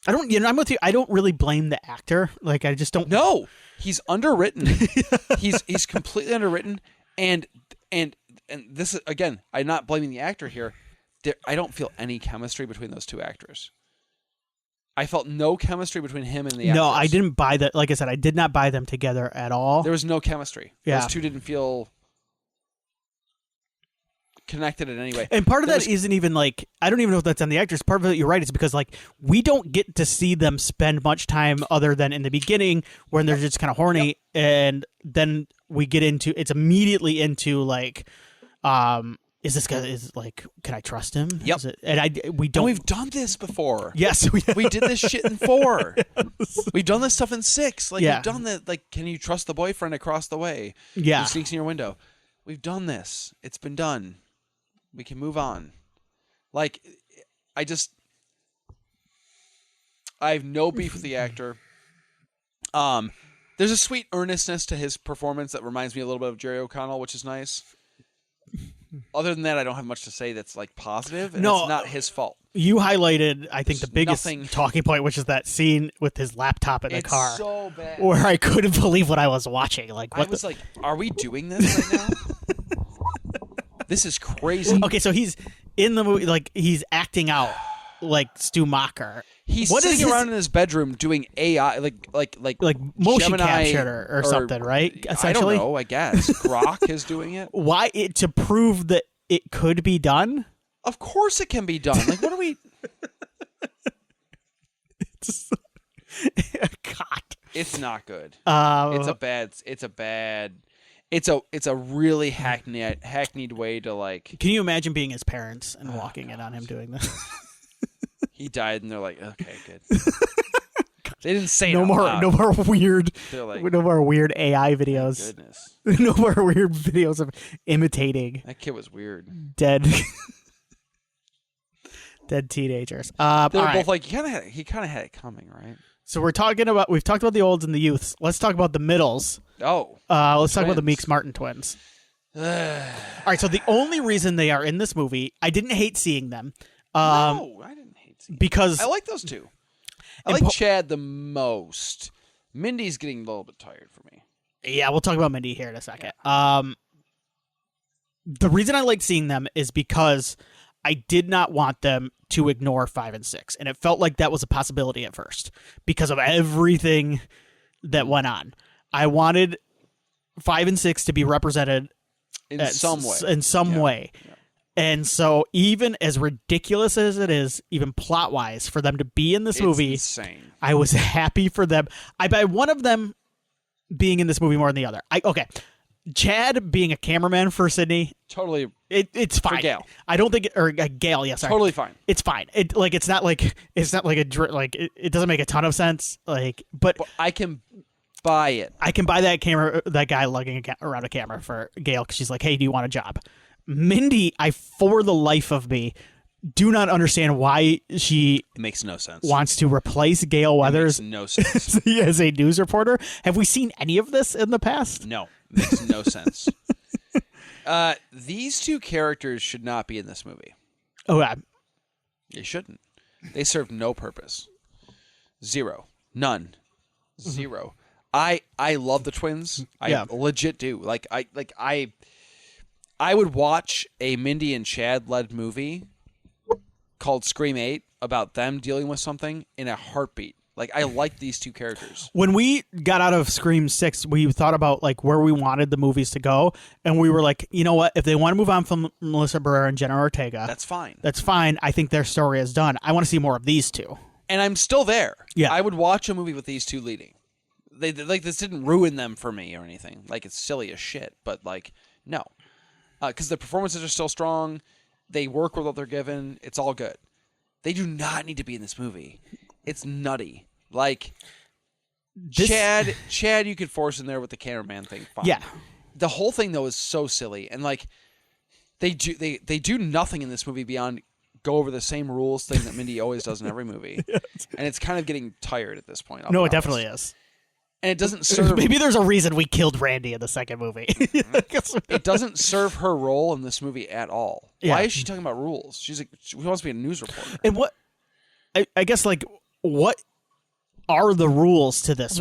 I'm with you. I don't really blame the actor. Like, I just don't. No, he's underwritten. he's completely underwritten, and this is, again, I'm not blaming the actor here. I don't feel any chemistry between those two actors. I felt no chemistry between him and the actors. No, I didn't buy that. Like I said, I did not buy them together at all. There was no chemistry. Yeah. Those two didn't feel connected in any way. And part of that isn't even like, I don't even know if that's on the actors. Part of it, you're right, it's because like we don't get to see them spend much time other than in the beginning when they're just kind of horny, and then we get into it's immediately into like, is this guy can I trust him? Yep. We don't. And we've done this before. Yes, we did this shit in 4. Yes. We've done this stuff in 6. Like yeah. We've done that. Like, can you trust the boyfriend across the way? Yeah. Who sneaks in your window? We've done this. It's been done. We can move on. Like, I have no beef with the actor. There's a sweet earnestness to his performance that reminds me a little bit of Jerry O'Connell, which is nice. Other than that, I don't have much to say that's like positive, and it's not his fault. You highlighted, I think, the biggest talking point, which is that scene with his laptop in the car. It's so bad. Where I couldn't believe what I was watching. Like, what I was like, are we doing this right now? This is crazy. Okay, so he's in the movie, like, he's acting out like Stu Macher. He's sitting around in his bedroom doing AI, like motion Gemini capture or something, right? I Essentially, don't know. I guess Grok is doing it. Why to prove that it could be done? Of course, it can be done. Like, what are we? God, it's not good. It's a really hackneyed way to like. Can you imagine being his parents and walking in on him doing this? He died, and they're like, okay, good. They didn't say no more weird. They're like, no more weird AI videos. Goodness, no more weird videos of imitating. That kid was weird. Dead teenagers. They're both like he kind of had it coming, right? So we've talked about the olds and the youths. Let's talk about the middles. Oh, let's talk about the Meeks Martin twins. All right. So the only reason they are in this movie, I didn't hate seeing them. No, I didn't hate seeing because them. I like those two. I like Chad the most. Mindy's getting a little bit tired for me. Yeah, we'll talk about Mindy here in a second. Yeah. The reason I like seeing them is because I did not want them to ignore 5 and 6, and it felt like that was a possibility at first because of everything that went on. I wanted 5 and 6 to be represented in some way. Yeah. And so even as ridiculous as it is, even plot-wise, for them to be in this movie, insane. I was happy for them. I buy one of them being in this movie more than the other. Chad being a cameraman for Sydney, totally. It's fine. For Gail. I don't think, or Gail, yes, sorry. Totally fine. It's fine. It's not like it doesn't make a ton of sense. But I can buy it. I can buy that guy lugging around a camera for Gail because she's like, hey, do you want a job? Mindy, for the life of me, do not understand why she it makes no sense. Wants to replace Gail Weathers. It makes no sense. As a news reporter. Have we seen any of this in the past? No, it makes no sense. These two characters should not be in this movie. Oh, yeah. They shouldn't. They serve no purpose. Zero. None. Zero. I love the twins. I legit do. I would watch a Mindy and Chad led movie called Scream 8 about them dealing with something in a heartbeat. I like these two characters. When we got out of Scream 6, we thought about where we wanted the movies to go, and we were like, you know what? If they want to move on from Melissa Barrera and Jenna Ortega, that's fine. That's fine. I think their story is done. I want to see more of these two. And I'm still there. Yeah. I would watch a movie with these two leading. They this didn't ruin them for me or anything. It's silly as shit, but no. Because the performances are still strong. They work with what they're given. It's all good. They do not need to be in this movie. It's nutty. Chad, you could force in there with the cameraman thing. Fine. Yeah. The whole thing though is so silly, and they do nothing in this movie beyond go over the same rules thing that Mindy always does in every movie, and it's kind of getting tired at this point. No, it definitely is. And it doesn't serve. Maybe there's a reason we killed Randy in the second movie. It doesn't serve her role in this movie at all. Yeah. Why is she talking about rules? She wants to be a news reporter. And what? I guess what are the rules to this?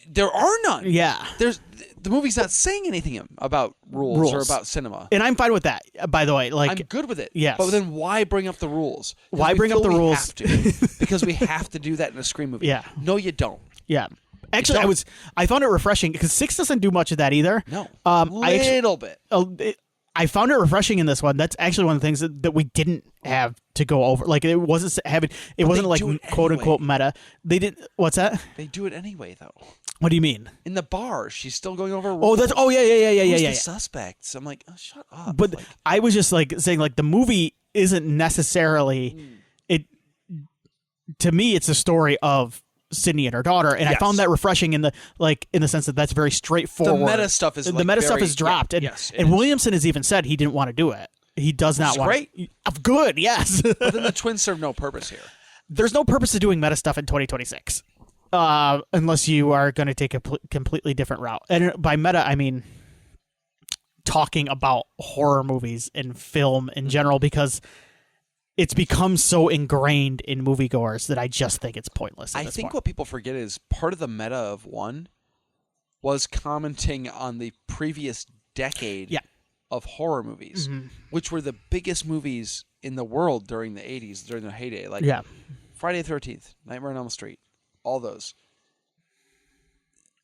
There are none. Yeah. The movie's not saying anything about rules or about cinema. And I'm fine with that, by the way. I'm good with it. Yes. But then why bring up the rules? Why bring up the rules? Have to, because we have to do that in a Scream movie. Yeah. No, you don't. Yeah. Actually, I found it refreshing because 6 doesn't do much of that either. No. Little bit. I found it refreshing in this one. That's actually one of the things that we didn't have to go over. It wasn't having. It wasn't quote unquote meta. They didn't. What's that? They do it anyway, though. What do you mean? In the bar, she's still going over rules. Yeah. The suspects. I'm like, oh, shut up. But I was just saying the movie isn't necessarily it. To me, it's a story of Sydney and her daughter, and I found that refreshing in the sense that that's very straightforward. The meta stuff is stuff is dropped, and Williamson has even said he didn't want to do it. He does not want. Great, good, yes. But then the twins serve no purpose here. There's no purpose to doing meta stuff in 2026, unless you are going to take a completely different route. And by meta, I mean talking about horror movies and film in general, because it's become so ingrained in moviegoers that I just think it's pointless. I think what people forget is part of the meta of one was commenting on the previous decade of horror movies, which were the biggest movies in the world during the 80s, during their heyday. Friday the 13th, Nightmare on Elm Street, all those.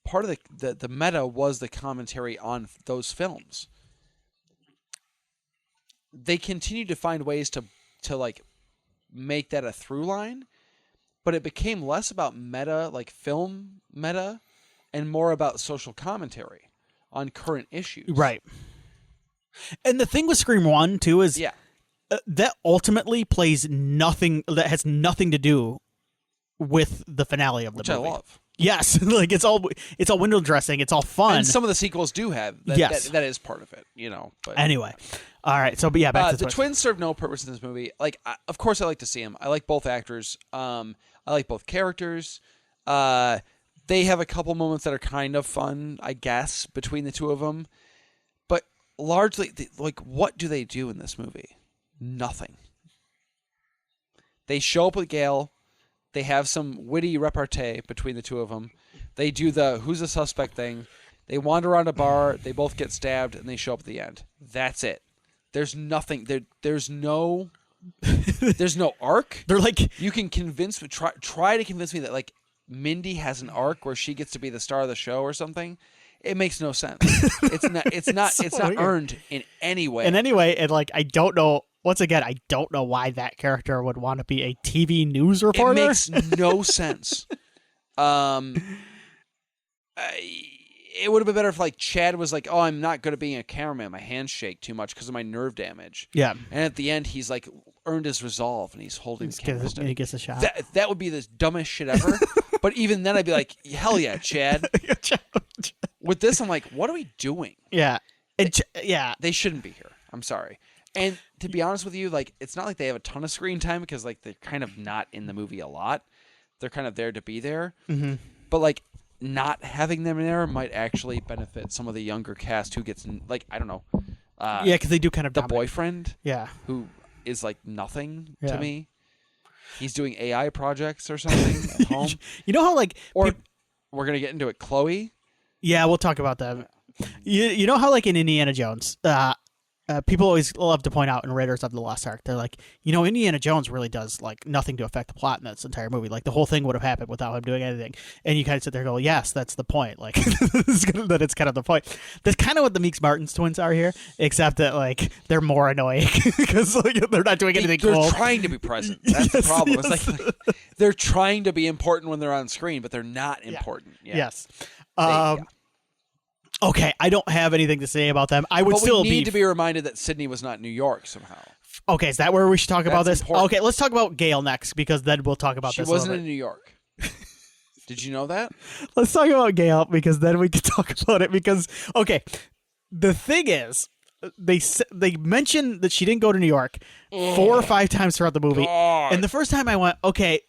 Part of the meta was the commentary on those films. They continue to find ways to make that a through line, but it became less about meta, film meta, and more about social commentary on current issues. Right. And the thing with Scream 1 too is that ultimately plays nothing, that has nothing to do with the finale of the movie. Which I love. Yes, it's all window dressing. It's all fun. And some of the sequels do have that. Yes. That is part of it, But anyway, all right. So, but yeah, back to the twins serve no purpose in this movie. Of course, I like to see them. I like both actors. I like both characters. They have a couple moments that are kind of fun, I guess, between the two of them. But largely, what do they do in this movie? Nothing. They show up with Gail. They have some witty repartee between the two of them. They do the who's the suspect thing. They wander around a bar. They both get stabbed, and they show up at the end. That's it. There's nothing. There's no arc. They're like, you can convince me. Try to convince me that Mindy has an arc where she gets to be the star of the show or something. It makes no sense. It's not. It's not earned in any way. And anyway, and I don't know. Once again, I don't know why that character would want to be a TV news reporter. It makes no sense. it would have been better if like Chad was like, "Oh, I'm not good at being a cameraman. My hands shake too much because of my nerve damage." Yeah. And at the end, he's like earned his resolve and he's holding the camera. He gets a shot. That would be the dumbest shit ever. But even then, I'd be like, "Hell yeah, Chad." With this, I'm like, "What are we doing?" Yeah. Yeah. They shouldn't be here. I'm sorry. And to be honest with you, like it's not like they have a ton of screen time because like they're kind of not in the movie a lot. They're kind of there to be there. Mm-hmm. But like not having them in there might actually benefit some of the younger cast who gets like I don't know. Yeah, because they do kind of the dominate. boyfriend. Yeah. Who is like nothing to me. He's doing AI projects or something at home. You know how like we're gonna get into it. Chloe. Yeah, we'll talk about that. You know how like in Indiana Jones, people always love to point out in Raiders of the Lost Ark, they're like, Indiana Jones really does like nothing to affect the plot in this entire movie. Like the whole thing would have happened without him doing anything. And you kind of sit there and go, yes, that's the point. Like that it's kind of the point. That's kind of what the Meeks Martins twins are here, except that like they're more annoying because like, they're not doing anything They're cool. trying to be present. That's the problem. It's like they're trying to be important when they're on screen, but they're not important. Yeah. Yes. Okay, I don't have anything to say about them. But we need to be reminded that Sydney was not New York somehow. Okay, is that where we should talk about this? Important. Okay, let's talk about Gail next because then we'll talk about she this. She wasn't in New York. Did you know that? Let's talk about Gail because then we can talk about it because the thing is they mentioned that she didn't go to New York 4 or 5 times throughout the movie. God. And the first time I went, okay,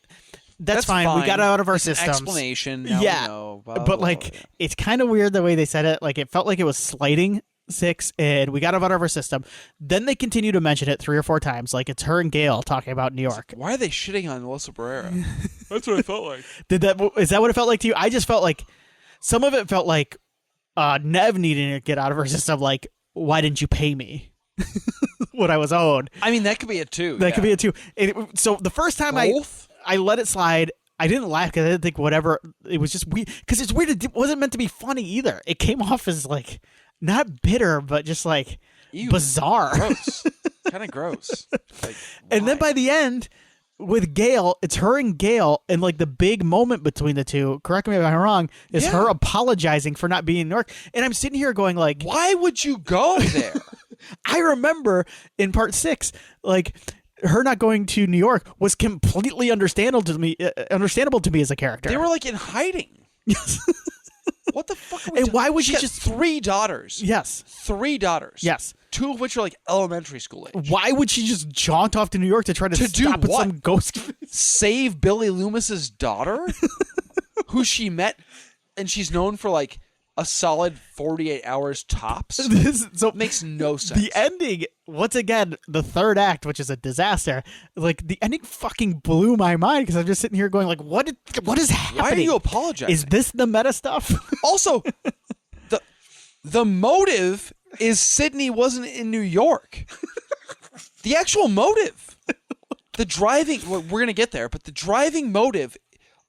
that's fine. We got it out of our systems. Explanation. Now yeah, we know, blah, but blah, like blah, yeah. It's kind of weird the way they said it. Like it felt like it was slighting 6, and we got it out of our system. Then they continue to mention it 3 or 4 times. Like it's her and Gail talking about New York. Why are they shitting on Melissa Barrera? That's what I felt like. Is that what it felt like to you? I just felt like some of it felt like Nev needing to get out of her system. Like, why didn't you pay me what I was owed? I mean, that could be it too. That could be it too. So the first time I let it slide, I didn't laugh because I didn't think whatever. It was just weird because it's weird. It wasn't meant to be funny either. It came off as like not bitter, but just like bizarre. Gross. Kind of gross. Like, and then by the end, with Gail, it's her and Gail, and like the big moment between the two, correct me if I'm wrong, is her apologizing for not being in New York. And I'm sitting here going like, why would you go there? I remember in part 6, like her not going to New York was completely understandable to me as a character. They were like in hiding. What the fuck? And why would you just 3 daughters? Yes, 3 daughters. Yes, 2 of which are like elementary school age. Why would she just jaunt off to New York to try to stop do at some ghost? Save Billy Loomis's daughter, who she met, and she's known for like a solid 48 hours tops. So it makes no sense. The ending, once again, the 3rd act, which is a disaster. Like the ending, fucking blew my mind because I'm just sitting here going, like, what is happening? Why are you apologizing? Is this the meta stuff? Also, the motive is Sydney wasn't in New York. The actual motive, the driving. We're gonna get there, but the driving motive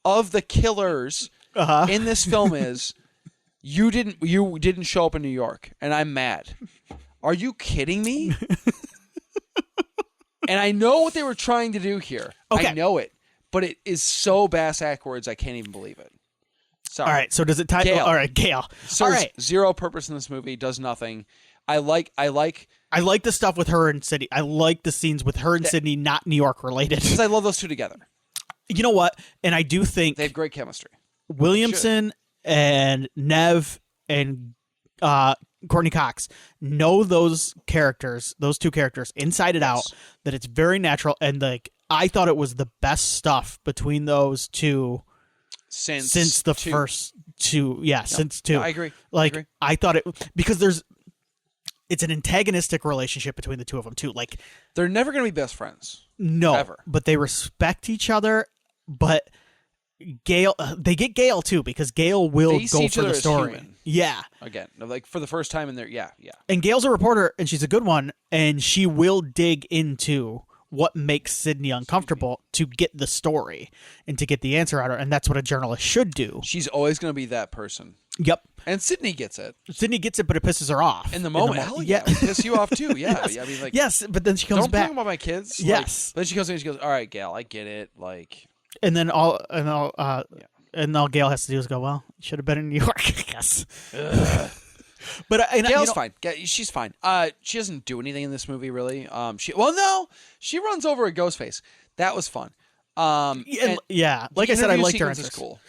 of the killers in this film is. You didn't show up in New York, and I'm mad. Are you kidding me? And I know what they were trying to do here. Okay. I know it, but it is so bass-backwards, I can't even believe it. Sorry. All right, so does it tie? Gail. All right, Gail. Serves all right. zero purpose in this movie. Does nothing. I like the stuff with her and Sydney. I like the scenes with her and Sydney, not New York related. Because I love those two together. You know what? And I do think they have great chemistry. Williamson and Nev and Courtney Cox know those two characters inside and out, that it's very natural. And like I thought it was the best stuff between those two since the first two. Yeah, since 2. I agree. Like I thought it because it's an antagonistic relationship between the two of them too. Like they're never going to be best friends. No, ever. But they respect each other. But Gail, they get Gail too because Gail will go for the story. Human. Yeah, again, like for the first time in there. Yeah. And Gail's a reporter, and she's a good one, and she will dig into what makes Sydney uncomfortable to get the story and to get the answer out of her, and that's what a journalist should do. She's always going to be that person. Yep. And Sydney gets it. Sydney gets it, but it pisses her off in the moment. Hell yeah, it piss you off too. Yeah, yes. I mean, like yes, but then she comes don't back. Don't about my kids. Yes. Like, then she comes in and she goes, "All right, Gail, I get it." Like. And then and all Gail has to do is go, well, you should have been in New York, I guess. But Gail's fine. She's fine. She doesn't do anything in this movie really. She runs over a Ghostface. That was fun. Like I said, I liked her entrance. Cool.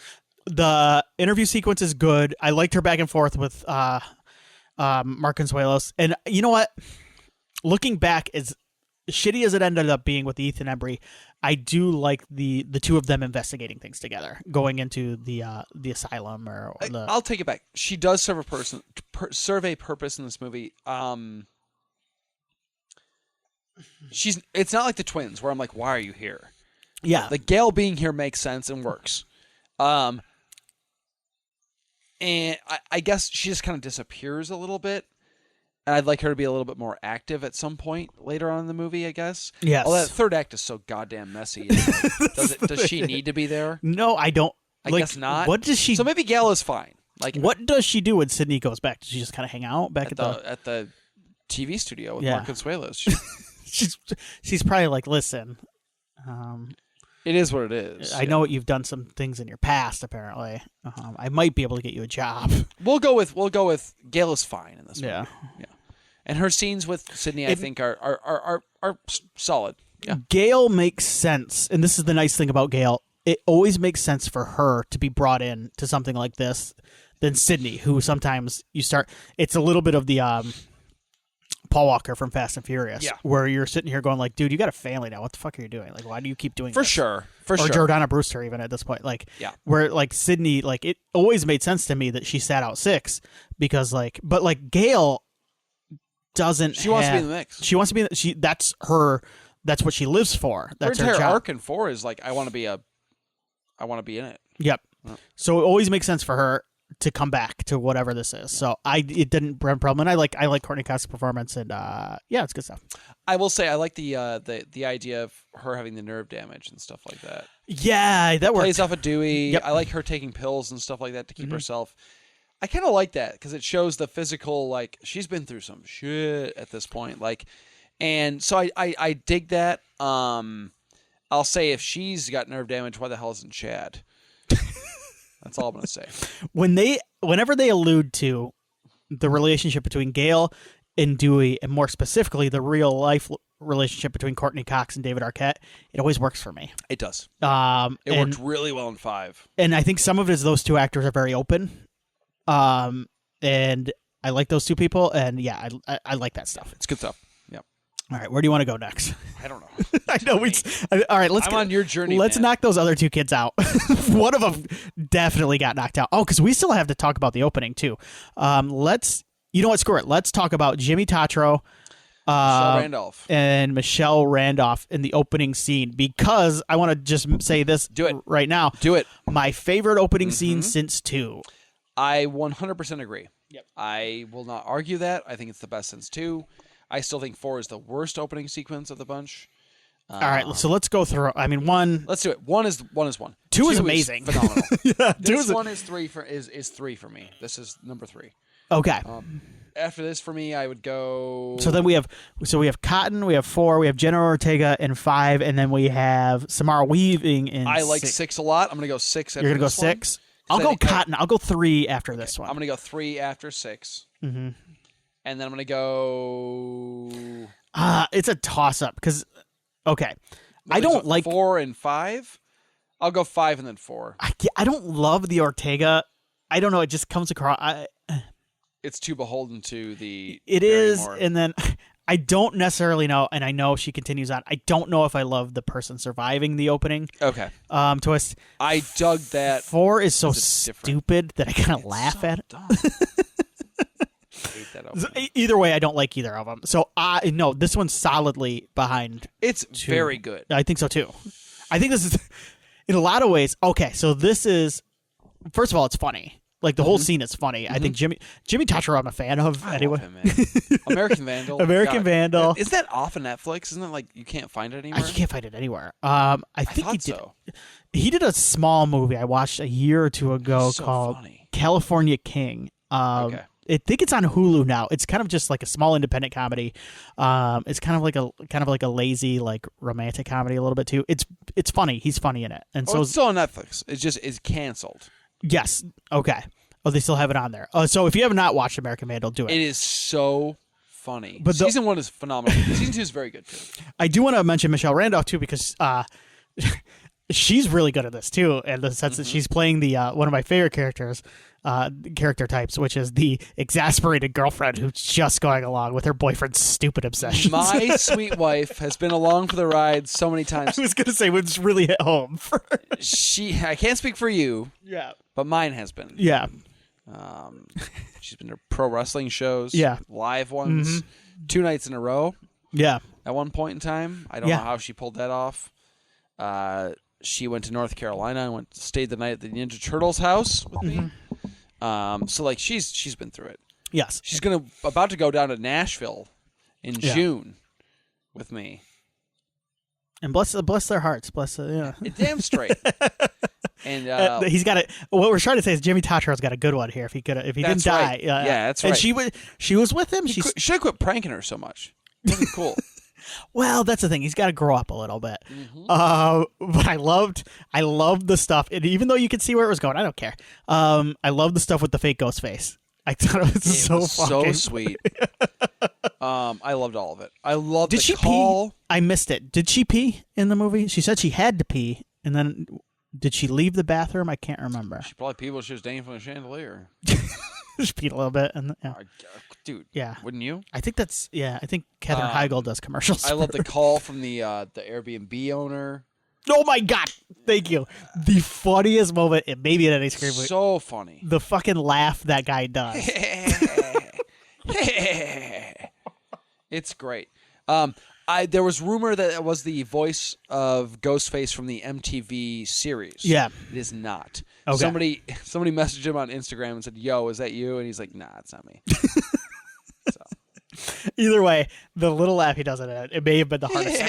The interview sequence is good. I liked her back and forth with Mark Consuelos. And you know what? Looking back, as shitty as it ended up being with Ethan Embry, I do like the two of them investigating things together, going into the asylum or the. I'll take it back. She does serve a purpose in this movie. It's not like the twins where I'm like, why are you here? Yeah, the Gail being here makes sense and works. And I guess she just kind of disappears a little bit. And I'd like her to be a little bit more active at some point later on in the movie, I guess. Yes. Well, that third act is so goddamn messy. Does she need to be there? No, I don't. I guess not. What does she... So maybe Gail is fine. Like, what does she do when Sydney goes back? Does she just kind of hang out back at the TV studio with Mark Consuelos? She's probably like, listen... it is what it is. I know you've done some things in your past. Apparently, I might be able to get you a job. We'll go with Gail is fine in this movie. Yeah. And her scenes with Sydney, I think, are solid. Yeah. Gail makes sense, and this is the nice thing about Gail. It always makes sense for her to be brought in to something like this than Sydney, who sometimes you start. It's a little bit of the Paul Walker from Fast and Furious, where you're sitting here going like, dude, you got a family now. What the fuck are you doing? Like, why do you keep doing this? For or sure. Jordana Brewster, even at this point. Like, where like Sydney, like it always made sense to me that she sat out 6 because like, but like Gail doesn't. She wants to be in the mix. She wants to be. That's her. That's what she lives for. That's her entire job. arc in 4 is like, I want to be in it. Yep. So it always makes sense for her to come back to whatever this is. So it didn't bring a problem. And I like Courtney Cox's performance, and it's good stuff. I will say I like the idea of her having the nerve damage and stuff like that. Yeah, that works. Plays off of Dewey. Yep. I like her taking pills and stuff like that to keep herself. I kind of like that because it shows the physical, like she's been through some shit at this point. Like, and so I dig that. I'll say if she's got nerve damage, why the hell isn't Chad? That's all I'm gonna say. Whenever they allude to the relationship between Gail and Dewey, and more specifically the real life relationship between Courtney Cox and David Arquette, it always works for me. It does. It worked really well in 5. And I think some of it is those two actors are very open. And I like those two people, and I like that stuff. It's good stuff. Yeah. All right, where do you want to go next? I don't know. I know all right, I'm on your journey. Let's knock those other two kids out. One of them definitely got knocked out. Oh, because we still have to talk about the opening too. You know what? Screw it. Let's talk about Jimmy Tatro, and Michelle Randolph in the opening scene, because I want to just say this right now. Do it. My favorite opening scene since 2. I 100% agree. Yep. I will not argue that. I think it's the best since 2. I still think 4 is the worst opening sequence of the bunch. All right, so let's go through. I mean, 1. Let's do it. 1 is 1. 2 is amazing. Phenomenal. This one is 3 for me. This is number 3. Okay. After this, for me, I would go. So then we have Cotton, we have 4, we have Jenna Ortega in 5, and then we have Samara Weaving in. I like 6 a lot. I'm gonna go 6. You're gonna go 6. I'll go Cotton. I'll go 3 after this one. I'm gonna go 3 after 6. Mm-hmm. And then I'm gonna go. It's a toss up because, okay, I don't like 4 and 5. I'll go 5 and then 4. I don't love the Ortega. I don't know. It just comes across. It's too beholden to the. It is, and then I don't necessarily know, and I know she continues on. I don't know if I love the person surviving the opening. Okay. Twist. I dug that. 4 is so stupid that I kind of laugh at it. I hate that opening. Either way, I don't like either of them. So no, this one's solidly behind. It's 2. very good. I think so too. I think this is, in a lot of ways. Okay, so this is. First of all, it's funny. Like the whole scene is funny. I think Jimmy Tatro I'm a fan of anyway. Love him, man. American Vandal. Vandal. Is that off of Netflix? Isn't it like you can't find it anywhere? You can't find it anywhere. I think he did. So. He did a small movie I watched a year or 2 ago called California King. Okay. I think it's on Hulu now. It's kind of just like a small independent comedy. It's kind of like a lazy like romantic comedy a little bit too. It's funny. He's funny in it, and so it's still on Netflix. It's canceled. Yes. Okay. Oh, they still have it on there. So if you have not watched American Vandal, do it. It is so funny. But season 1 is phenomenal. Season 2 is very good too. I do want to mention Michelle Randolph too because she's really good at this too, in the sense that she's playing the one of my favorite character types, which is the exasperated girlfriend who's just going along with her boyfriend's stupid obsessions. My sweet wife has been along for the ride so many times. I was gonna say, which really hit home for her. I can't speak for you, but mine has been. Yeah. She's been to pro wrestling shows, live ones, 2 nights in a row. Yeah. At one point in time, I don't know how she pulled that off. She went to North Carolina and stayed the night at the Ninja Turtles house with me. So like she's been through it. Yes. She's about to go down to Nashville in June with me. And bless their hearts. Damn straight. And he's got it. What we're trying to say is Jimmy Tatra's got a good one here. If he didn't die, right. That's right. And she was with him. She should have quit pranking her so much. Wasn't cool. Well, that's the thing. He's got to grow up a little bit. But I loved the stuff. And even though you could see where it was going, I don't care. I love the stuff with the fake ghost face. I thought it was so sweet. I loved all of it. I loved Did the she call. Pee? I missed it. Did she pee in the movie? She said she had to pee, and then did she leave the bathroom? I can't remember. She probably peed while she was dangling from the chandelier. Just peed a little bit, and dude, wouldn't you? I think that's I think Katherine Heigl does commercials. I love the call from the Airbnb owner. Oh my god! Thank you. The funniest moment, maybe in any screen movie. So funny. The fucking laugh that guy does. It's great. There was rumor that it was the voice of Ghostface from the MTV series. Yeah, it is not. Okay. Somebody messaged him on Instagram and said, "Yo, is that you?" And he's like, "Nah, it's not me." Either way, the little laugh he does in it may have been the hardest.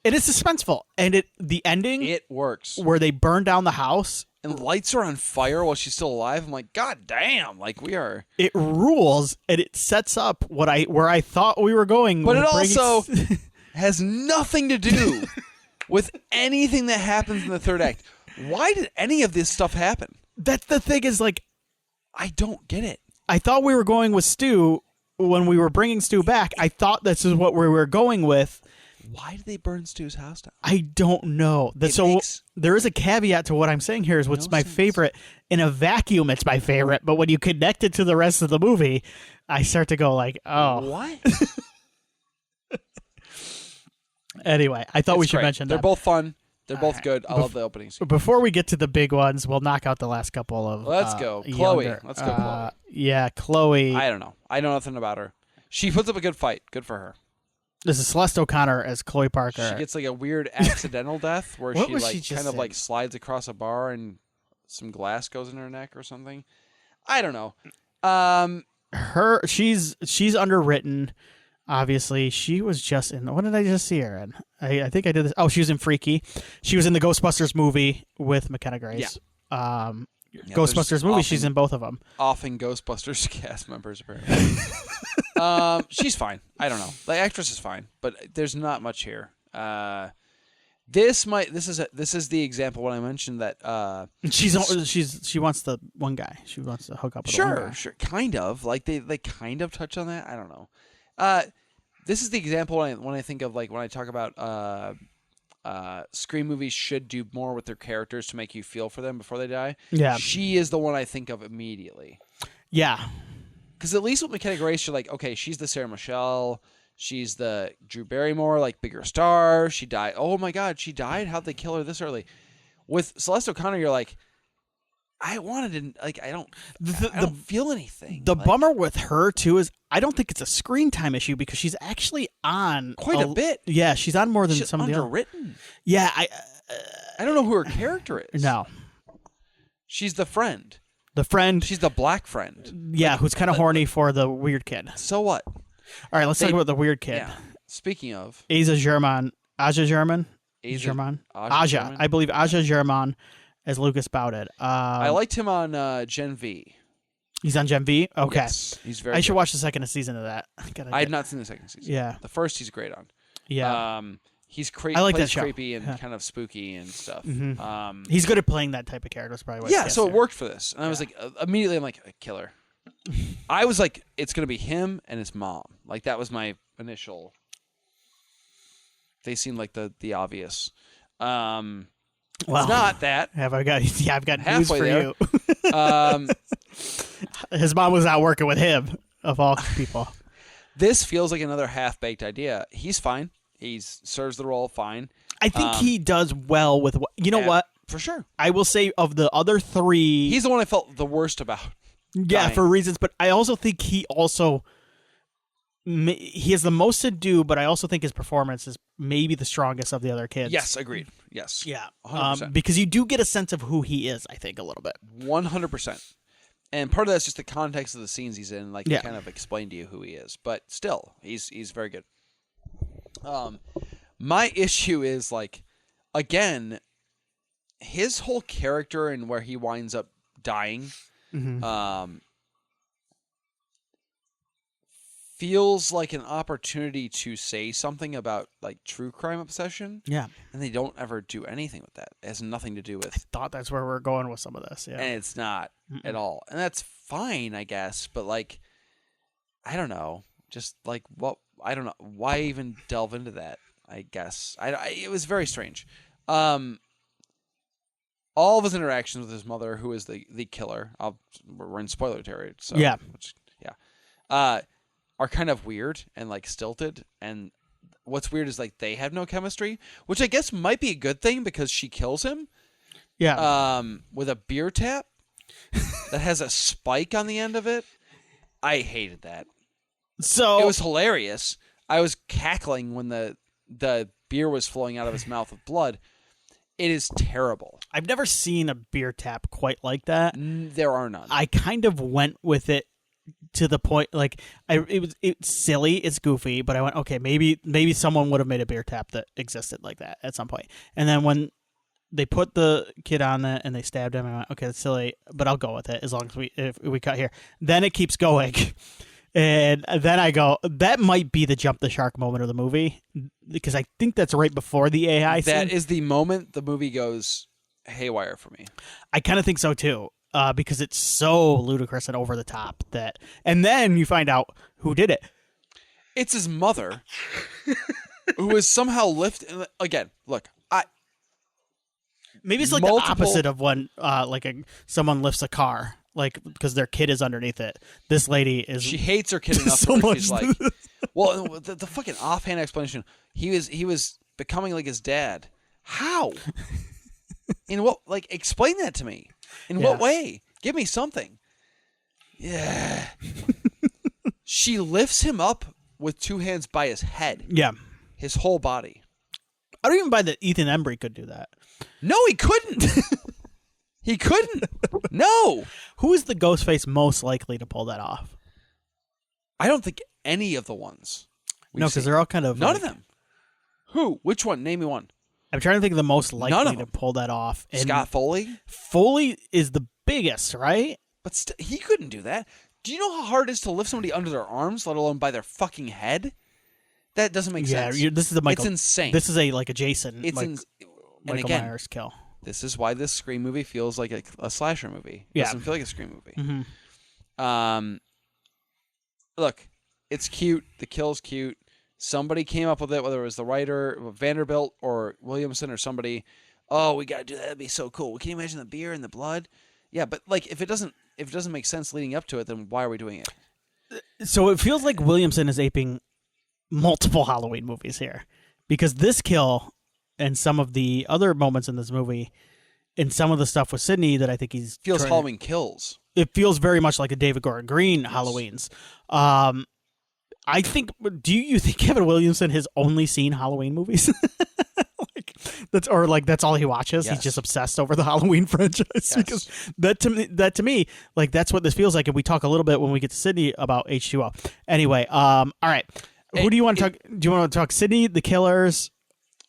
It is suspenseful, and the ending it works where they burn down the house and lights are on fire while she's still alive. I'm like, God damn! Like we are. It rules, and it sets up where I thought we were going. But it also has nothing to do with anything that happens in the third act. Why did any of this stuff happen? That's the thing is like, I don't get it. I thought we were going with Stu when we were bringing Stu back. I thought this is what we were going with. Why did they burn Stu's house down? I don't know. There is a caveat to what I'm saying here is what's my favorite. In a vacuum, it's my favorite. But when you connect it to the rest of the movie, I start to go like, oh. What? Anyway, I thought we should mention that. They're both fun. They're both good. I love the openings. Before we get to the big ones, we'll knock out the last couple of Let's go. Chloe. Younger. Let's go, Chloe. Yeah, Chloe. I don't know. I know nothing about her. She puts up a good fight. Good for her. This is Celeste O'Connor as Chloe Parker. She gets like a weird accidental death where she kind of like slides across a bar and some glass goes in her neck or something. I don't know. She's underwritten. Obviously, she was just in. What did I just see her in? I think I did this. Oh, she was in Freaky. She was in the Ghostbusters movie with McKenna Grace. Yeah. Ghostbusters movie. She's in both of them. Often Ghostbusters cast members apparently. She's fine. I don't know. The actress is fine, but there's not much here. This is the example when I mentioned that she wants the one guy. She wants to hook up with the one guy. Sure, kind of. Like they kind of touch on that. I don't know. This is the example when I think of like when I talk about Scream movies should do more with their characters to make you feel for them before they die. Yeah, she is the one I think of immediately. Yeah, because at least with McKenna Grace, you're like, okay, she's the Sarah Michelle, she's the Drew Barrymore, like bigger star. She died. Oh my God, she died. How'd they kill her this early? With Celeste O'Connor, you're like, I wanted to I don't feel anything. The bummer with her too is I don't think it's a screen time issue because she's actually on quite a bit. Yeah, she's on more than she's some of the underwritten. Yeah, I don't know who her character is. No, she's the friend. The friend. She's the black friend. Yeah, who's kind of horny for the weird kid. So what? All right, let's talk about the weird kid. Yeah. Speaking of Aja German. I believe Aja German as Lucas Bouded. I liked him on Gen V. He's on Gen V? Okay. Yes, he's very I should good. watch the second season of that. I have not seen the second season. Yeah. The first he's great on. Yeah. He's I like that show. creepy and kind of spooky and stuff. He's good at playing that type of character. That's probably why. Yeah, so it worked for this. And I was like, immediately I'm like, a killer. I was like, it's going to be him and his mom. Like, that was my initial. They seemed like the obvious. It's not that. I've got news for there. you. His mom was out working with him, of all people. This feels like another half-baked idea. He's fine. He serves the role fine. I think he does well with what... You know what? For sure. I will say of the other three... He's the one I felt the worst about. Yeah, dying. for reasons. But I also think he also... He has the most to do, but I also think his performance is maybe the strongest of the other kids. Yes, agreed. Yes. Yeah. 100%. Because you do get a sense of who he is, I think, a little bit. 100%. And part of that's just the context of the scenes he's in, like they kind of explain to you who he is. But still, he's very good. My issue is, like, again, his whole character and where he winds up dying feels like an opportunity to say something about, like, true crime obsession. Yeah. And they don't ever do anything with that. It has nothing to do with... I thought that's where we're going with some of this, yeah. And it's not at all. And that's fine, I guess. But, like, I don't know. Just, like, what... I don't know. Why even delve into that, I guess? It was very strange. All of his interactions with his mother, who is the killer... we're in spoiler territory, so... Yeah. Are kind of weird and, like, stilted. And what's weird is, like, they have no chemistry, which I guess might be a good thing because she kills him. Yeah. With a beer tap that has a spike on the end of it. I hated that. So it was hilarious. I was cackling when the beer was flowing out of his mouth with blood. It is terrible. I've never seen a beer tap quite like that. There are none. I kind of went with it to the point, like, it's silly, it's goofy, but I went, okay, maybe someone would have made a beer tap that existed like that at some point. And then when they put the kid on it and they stabbed him, I went, okay, that's silly, but I'll go with it as long as if we cut here. Then it keeps going. And then I go, that might be the jump the shark moment of the movie, because I think that's right before the AI scene. That is the moment the movie goes haywire for me. I kind of think so too, because it's so ludicrous and over the top that, and then you find out who did it. It's his mother, who is somehow lifted. Again, look, maybe it's like the opposite of when, someone lifts a car. Like, because their kid is underneath it. This lady is... She hates her kid enough so where much. She's like... Well, the fucking offhand explanation, he was becoming like his dad. How? In what... Like, explain that to me. In what way? Give me something. Yeah. She lifts him up with two hands by his head. Yeah. His whole body. I don't even buy that Ethan Embry could do that. No, he couldn't. He couldn't. No. Who is the Ghostface most likely to pull that off? I don't think any of the ones. No, because they're all kind of... None of them. Who? Which one? Name me one. I'm trying to think of the most likely to pull that off. And Scott Foley? Foley is the biggest, right? But he couldn't do that. Do you know how hard it is to lift somebody under their arms, let alone by their fucking head? That doesn't make sense. Yeah, this is a Michael... It's insane. This is a Jason. Michael Myers kill. This is why this Scream movie feels like a slasher movie. It doesn't feel like a Scream movie. Mm-hmm. Look, it's cute. The kill's cute. Somebody came up with it, whether it was the writer, Vanderbilt, or Williamson, or somebody. Oh, we got to do that. That'd be so cool. Can you imagine the beer and the blood? Yeah, but like if it doesn't make sense leading up to it, then why are we doing it? So it feels like Williamson is aping multiple Halloween movies here, because this kill and some of the other moments in this movie, and some of the stuff with Sidney that I think feels Halloween Kills. It feels very much like a David Gordon Green Halloweens. I think. Do you think Kevin Williamson has only seen Halloween movies? That's all he watches. Yes. He's just obsessed over the Halloween franchise. Yes. Because that to me, like that's what this feels like. And we talk a little bit when we get to Sidney about H2O. Anyway, all right. Who do you want to talk? Do you want to talk Sidney, the Killers?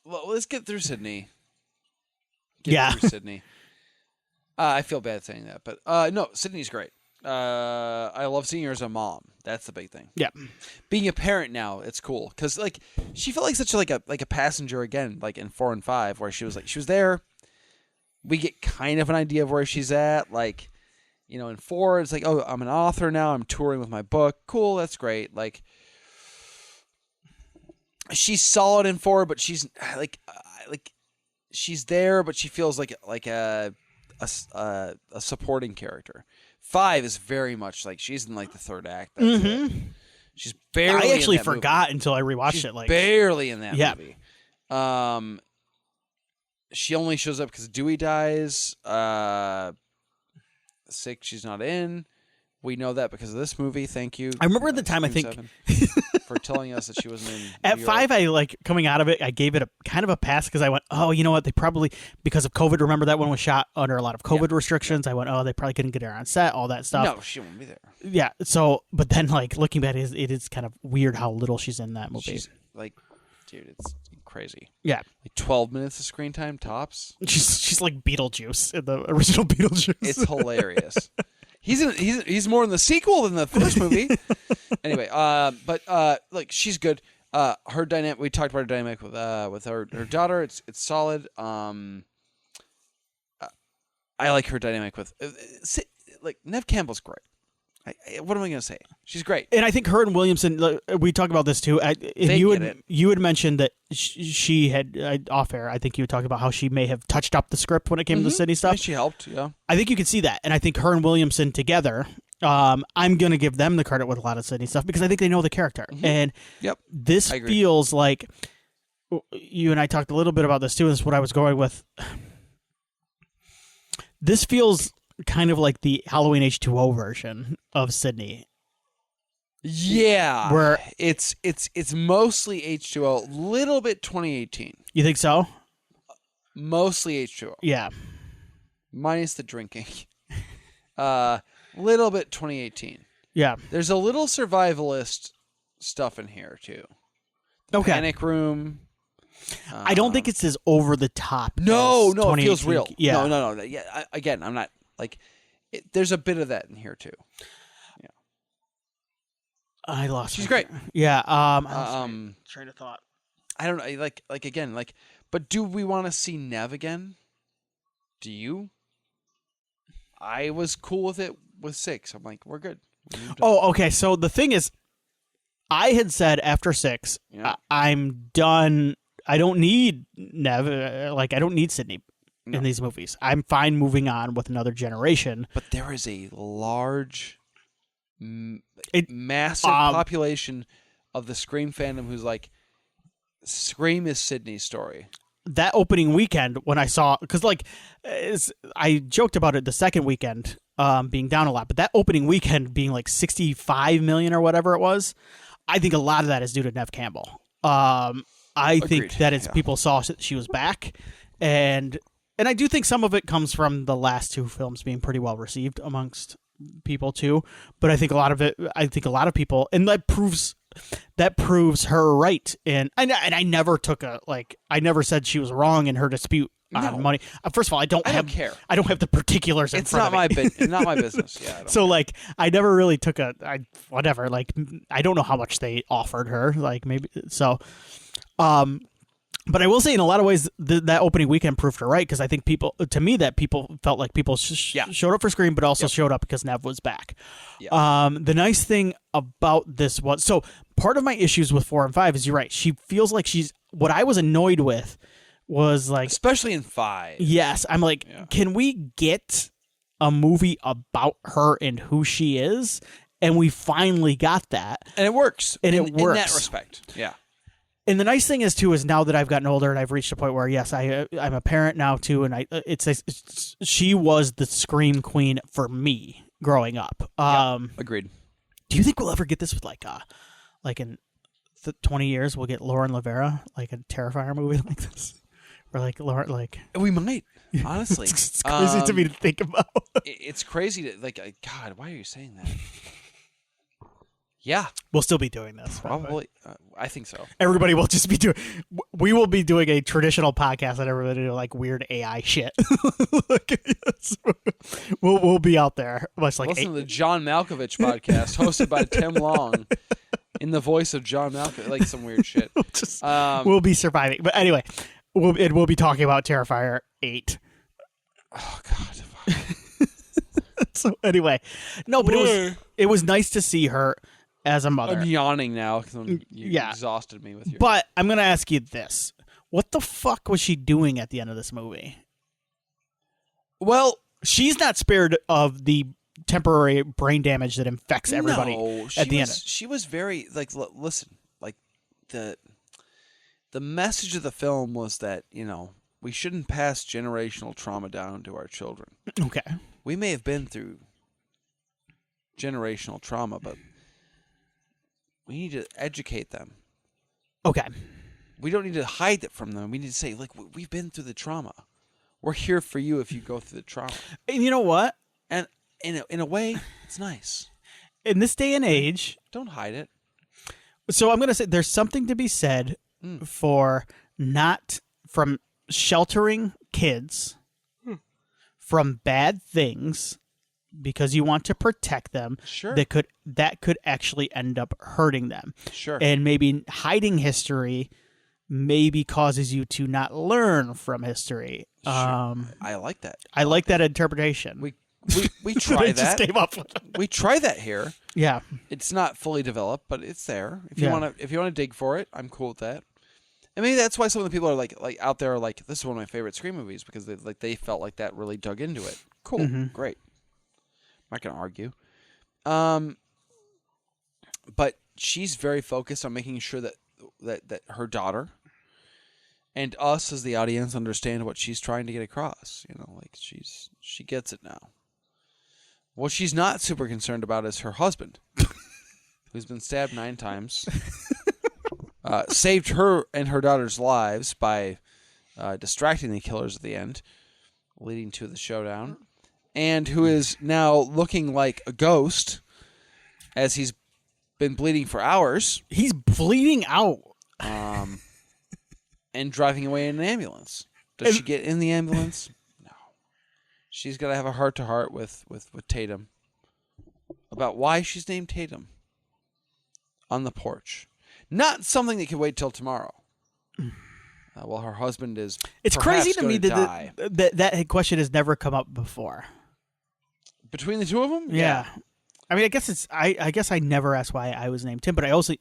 Well, let's get through Sidney. Through Sidney. I feel bad saying that, but no, Sidney's great. I love seeing her as a mom. That's the big thing. Yeah. Being a parent now, it's cool because like she felt like such like a passenger again, like in 4 and 5, where she was there. We get kind of an idea of where she's at, like. In 4, it's like, oh, I'm an author now. I'm touring with my book. Cool, that's great. Like, she's solid in 4, but she's like she's there, but she feels like a supporting character. 5 is very much like she's in like the third act. That's it. She's barely. I actually in that forgot movie. until I rewatched she's it. Like barely in that movie. She only shows up because Dewey dies. 6, she's not in. We know that because of this movie. Thank you. I remember at the time, I think, for telling us that she wasn't in. At New 5, York. I like coming out of it. I gave it a kind of a pass because I went, oh, you know what? They probably because of COVID. Remember that one was shot under a lot of COVID restrictions. I went, oh, they probably couldn't get her on set. All that stuff. No, she won't be there. Yeah. So, but then like looking back, it is kind of weird how little she's in that movie. She's like, dude, it's crazy. Yeah. Like 12 minutes of screen time tops. She's like Beetlejuice in the original Beetlejuice. It's hilarious. He's more in the sequel than the first movie. Anyway, but like she's good. Her dynamic. We talked about her dynamic with her daughter. It's solid. I like her dynamic with like Neve Campbell's great. What am I going to say? She's great. And I think her and Williamson, we talked about this too. You had mentioned that she had, off air, I think you would talk about how she may have touched up the script when it came to the Sydney stuff. She helped, yeah. I think you could see that. And I think her and Williamson together, I'm going to give them the credit with a lot of Sydney stuff because I think they know the character. And this feels like, you and I talked a little bit about this too, and this is what I was going with. This feels kind of like the Halloween H2O version of Sydney. Yeah. Where it's mostly H2O, little bit 2018. You think so? Mostly H2O. Yeah. Minus the drinking. Little bit 2018. Yeah. There's a little survivalist stuff in here too. Okay. Panic Room. I don't think it's as over the top. No, it feels real. Yeah. No. Yeah. Again, I'm not like. There's a bit of that in here too. Yeah. I lost. She's great. Yeah. Train of thought. I don't know. Like again. Like, but do we want to see Neve again? Do you? I was cool with it with 6. I'm like, we're good. Oh, okay. So the thing is, I had said after 6, I'm done. I don't need Neve. Like, I don't need Sydney in these movies. I'm fine moving on with another generation. But there is a large, massive population of the Scream fandom who's like, Scream is Sydney's story. That opening weekend when I saw, because like I joked about it the second weekend being down a lot, but that opening weekend being like 65 million or whatever it was, I think a lot of that is due to Neve Campbell. I think that is people saw she was back, and I do think some of it comes from the last 2 films being pretty well received amongst people too. But I think a lot of people, and that proves her right. And I never took I never said she was wrong in her dispute on money. First of all, I don't care. I don't have the particulars. It's not my not my business. Yeah. So like, I never really took whatever. Like, I don't know how much they offered her. Like maybe so. But I will say, in a lot of ways, that opening weekend proved her right, because I think people felt like people showed up for Scream, but also showed up because Neve was back. Yeah. The nice thing about this was, so part of my issues with 4 and 5 is, you're right, she feels like what I was annoyed with was like, especially in 5. Yes, I'm like, can we get a movie about her and who she is? And we finally got that, and it works. And it works in that respect. Yeah. And the nice thing is too, is now that I've gotten older and I've reached a point where, yes, I'm a parent now too, and she was the Scream queen for me growing up. Agreed. Do you think we'll ever get this with in 20 years we'll get Lauren Lavera, like a Terrifier movie like this, or like Lauren, like we might, honestly. It's crazy to me to think about. It's crazy to God. Why are you saying that? Yeah, We'll still be doing this. probably. I think so. Everybody will just be doing. We will be doing a traditional podcast, and everybody do like weird AI shit. We'll be out there much like. Listen to the John Malkovich podcast hosted by Tim Long, in the voice of John Malkovich, like some weird shit. We'll be surviving, but anyway, we'll be talking about Terrifier 8. Oh God. So anyway, no, but it was nice to see her as a mother. I'm yawning now because you exhausted me with your. But I'm going to ask you this: what the fuck was she doing at the end of this movie? Well, she's not spared of the temporary brain damage that infects everybody at the end. She was very like. Listen, like the message of the film was that we shouldn't pass generational trauma down to our children. Okay. We may have been through generational trauma, but we need to educate them. Okay. We don't need to hide it from them. We need to say, like, we've been through the trauma. We're here for you if you go through the trauma. And you know what? And in a way, it's nice. In this day and age, don't hide it. So I'm going to say there's something to be said for not from sheltering kids from bad things because you want to protect them. Sure. That could actually end up hurting them. Sure. And maybe hiding history maybe causes you to not learn from history. Sure. I like that. I like that interpretation. We try that. Just came up with it. We try that here. Yeah. It's not fully developed, but it's there. If you want to dig for it, I'm cool with that. And maybe that's why some of the people are like out there are like, this is one of my favorite Scream movies because they felt like that really dug into it. Cool. Mm-hmm. Great. I'm not going to argue. But she's very focused on making sure that her daughter and us as the audience understand what she's trying to get across. Like she gets it now. What she's not super concerned about is her husband, who's been stabbed 9 times. Saved her and her daughter's lives by distracting the killers at the end, leading to the showdown, and who is now looking like a ghost as he's been bleeding for hours. He's bleeding out. And driving away in an ambulance. Does she get in the ambulance? No. She's got to have a heart-to-heart with Tatum about why she's named Tatum on the porch. Not something that can wait till tomorrow. Well, her husband is. It's crazy to me that question has never come up before. Between the two of them, yeah. I mean, I guess I guess I never asked why I was named Tim, but I also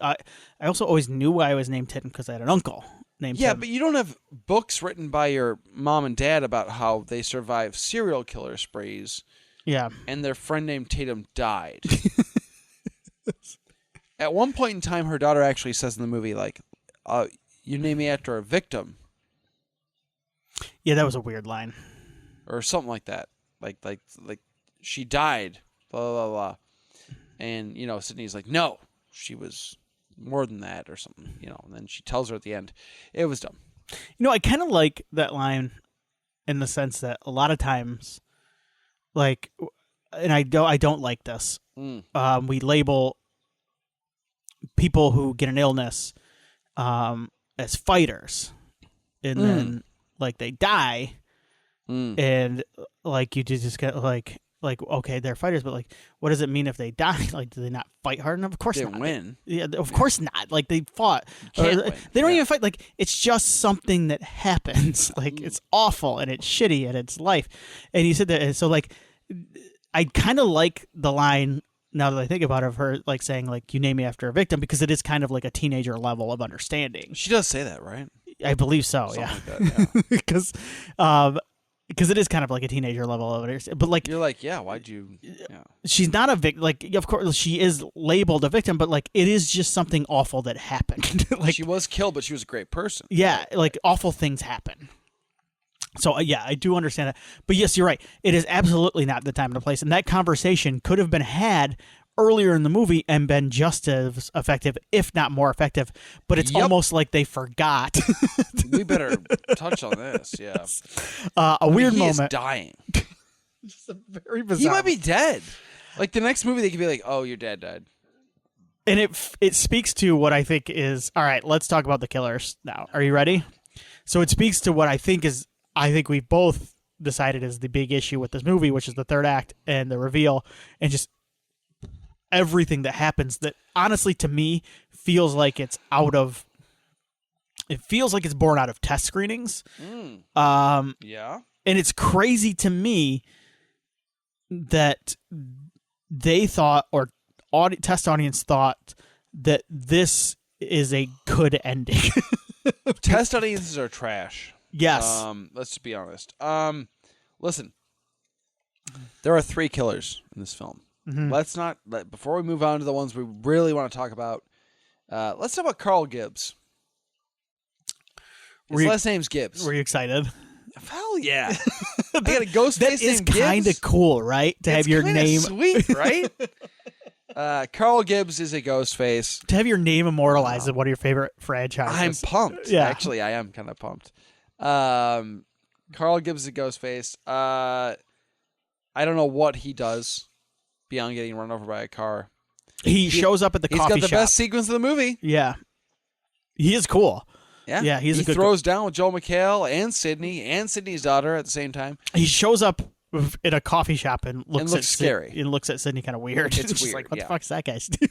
always knew why I was named Tim because I had an uncle named Tim. Yeah, but you don't have books written by your mom and dad about how they survived serial killer sprees. Yeah, and their friend named Tatum died. At one point in time, her daughter actually says in the movie, like, you name me after a victim. Yeah, that was a weird line. Or something like that. Like she died, blah, blah, blah. And, Sydney's like, no, she was more than that or something, and then she tells her at the end. It was dumb. I kind of like that line in the sense that a lot of times, like, and I don't like this, we label people who get an illness as fighters, and then like they die, and like you just get like okay, they're fighters, but like what does it mean if they die? Like, do they not fight hard enough? Of course they not. Win. Yeah, of course not. Like they fought. They don't even fight. Like it's just something that happens. Like it's awful and it's shitty and it's life. And you said that, and so like I kind of like the line. Now that I think about it, of her like saying like you name me after a victim, because it is kind of like a teenager level of understanding. She does say that, right? I believe so. Something yeah, like that, yeah. because it is kind of like a teenager level of it. But like you're like, yeah, why'd you? Yeah. She's not a victim. Like, of course, she is labeled a victim, but like it is just something awful that happened. Like she was killed, but she was a great person. Yeah, like awful things happen. So, yeah, I do understand that. But yes, you're right. It is absolutely not the time and the place. And that conversation could have been had earlier in the movie and been just as effective, if not more effective. But it's almost like they forgot. We better touch on this, yeah. A weird he moment. Is dying. Just a very bizarre. He might be dead. Like, the next movie, they could be like, oh, your dad died. And it speaks to what I think is, all right, let's talk about the killers now. Are you ready? So it speaks to what I think we both decided is the big issue with this movie, which is the third act and the reveal and just everything that happens that honestly to me feels like it's born out of test screenings. Yeah. And it's crazy to me that they thought, or test audience thought, that this is a good ending. Test audiences are trash. Yes. Let's just be honest. Listen, there are 3 killers in this film. Mm-hmm. Before we move on to the ones we really want to talk about, let's talk about Carl Gibbs. His last name's Gibbs. Were you excited? Hell yeah. I got a ghost face named Gibbs. That is kind of cool, right? To have your name. Sweet, right? Carl Gibbs is a ghost face. To have your name immortalized in one of your favorite franchises. I'm pumped. Yeah. Actually, I am kind of pumped. Carl Gibbs is a ghost face. I don't know what he does beyond getting run over by a car. He shows up at the coffee shop. He's got the best sequence of the movie. Yeah. He is cool. Yeah, he throws down with Joel McHale and Sydney and Sydney's daughter at the same time. He shows up in a coffee shop and looks scary. And looks at Sydney kind of weird. It's weird. Like, what the fuck's that guy steal?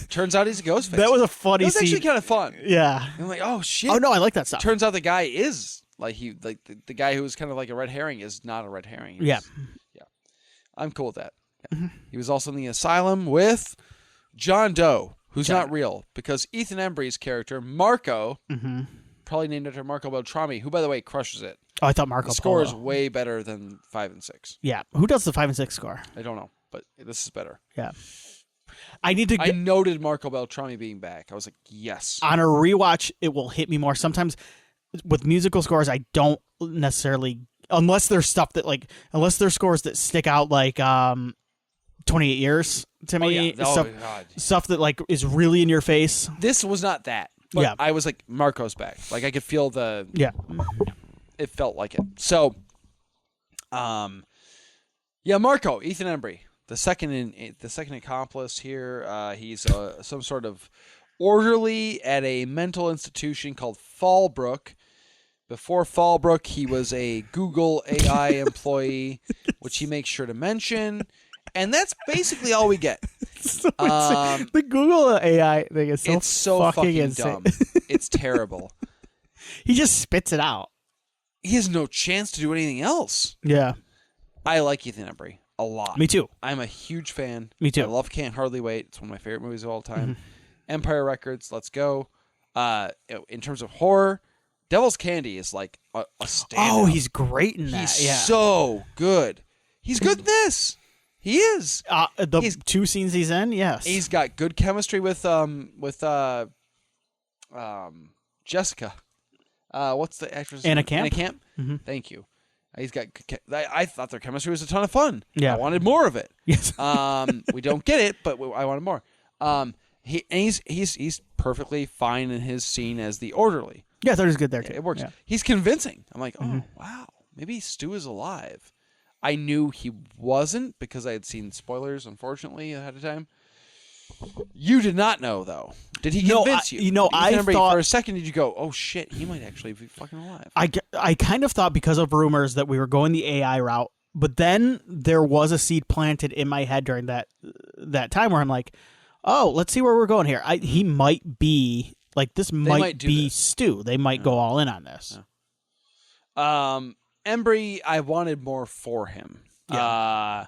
Turns out he's a ghost face. That was a funny scene. It was actually kind of fun. Yeah. I'm like, oh shit. Oh no, I like that stuff. Turns out the guy is the guy who was kind of like a red herring is not a red herring. Yeah. I'm cool with that. Yeah. Mm-hmm. He was also in the asylum with John Doe. Who's not real, because Ethan Embry's character, Marco, probably named after Marco Beltrami, who, by the way, crushes it. Oh, I thought Marco The score is way better than 5 and 6. Yeah. Who does the 5 and 6 score? I don't know, but this is better. Yeah. I noted Marco Beltrami being back. I was like, yes. On a rewatch, it will hit me more. Sometimes with musical scores, I don't necessarily, unless there's scores that stick out like 28 Years to me. Stuff that like is really in your face. This was not that. But I was like, Marco's back. Like I could feel the it felt like it. So Marco, Ethan Embry, the second accomplice here. He's some sort of orderly at a mental institution called Fallbrook. Before Fallbrook, he was a Google AI employee, which he makes sure to mention. And that's basically all we get. The Google AI thing is so fucking insane. dumb. It's terrible. He just spits it out. He has no chance to do anything else. Yeah. I like Ethan Embry a lot. Me too. I'm a huge fan. Me too. I love Can't Hardly Wait. It's one of my favorite movies of all time. Mm-hmm. Empire Records, let's go. In terms of horror, Devil's Candy is like a standout. Oh, he's great in that. He's so good. He's good in this. He is. The 2 scenes he's in, yes. He's got good chemistry with Jessica. What's the actress? Anna Camp. Anna Camp. Mm-hmm. Thank you. He's got. I thought their chemistry was a ton of fun. Yeah. I wanted more of it. Yes. We don't get it, but I wanted more. He's perfectly fine in his scene as the orderly. Yeah, I thought he was good there too. It works. Yeah. He's convincing. I'm like, oh wow, maybe Stu is alive. I knew he wasn't because I had seen spoilers, unfortunately, ahead of time. You did not know, though. Did he convince you? I thought for a second. Did you go, "Oh shit, he might actually be fucking alive"? I kind of thought because of rumors that we were going the AI route, but then there was a seed planted in my head during that time where I'm like, "Oh, let's see where we're going here." He might be like this. Might be Stu. They might go all in on this. Yeah. Embry, I wanted more for him. Yeah.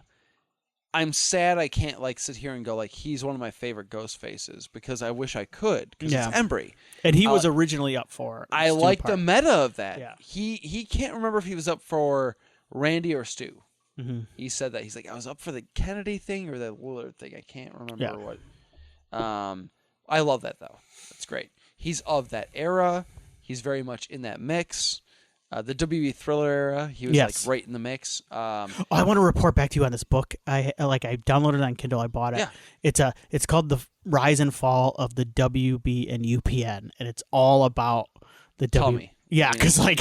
I'm sad I can't like sit here and go like he's one of my favorite ghost faces because I wish I could because it's Embry. And he was originally up for I like the meta of that. Yeah. He can't remember if he was up for Randy or Stu. Mm-hmm. He said that. He's like, I was up for the Kennedy thing or the Willard thing. I can't remember what. I love that though. That's great. He's of that era. He's very much in that mix. The WB Thriller era, he was like right in the mix. I want to report back to you on this book. I downloaded it on Kindle. I bought it. Yeah. It's called The Rise and Fall of the WB and UPN, and it's all about the Tell me. Yeah, because I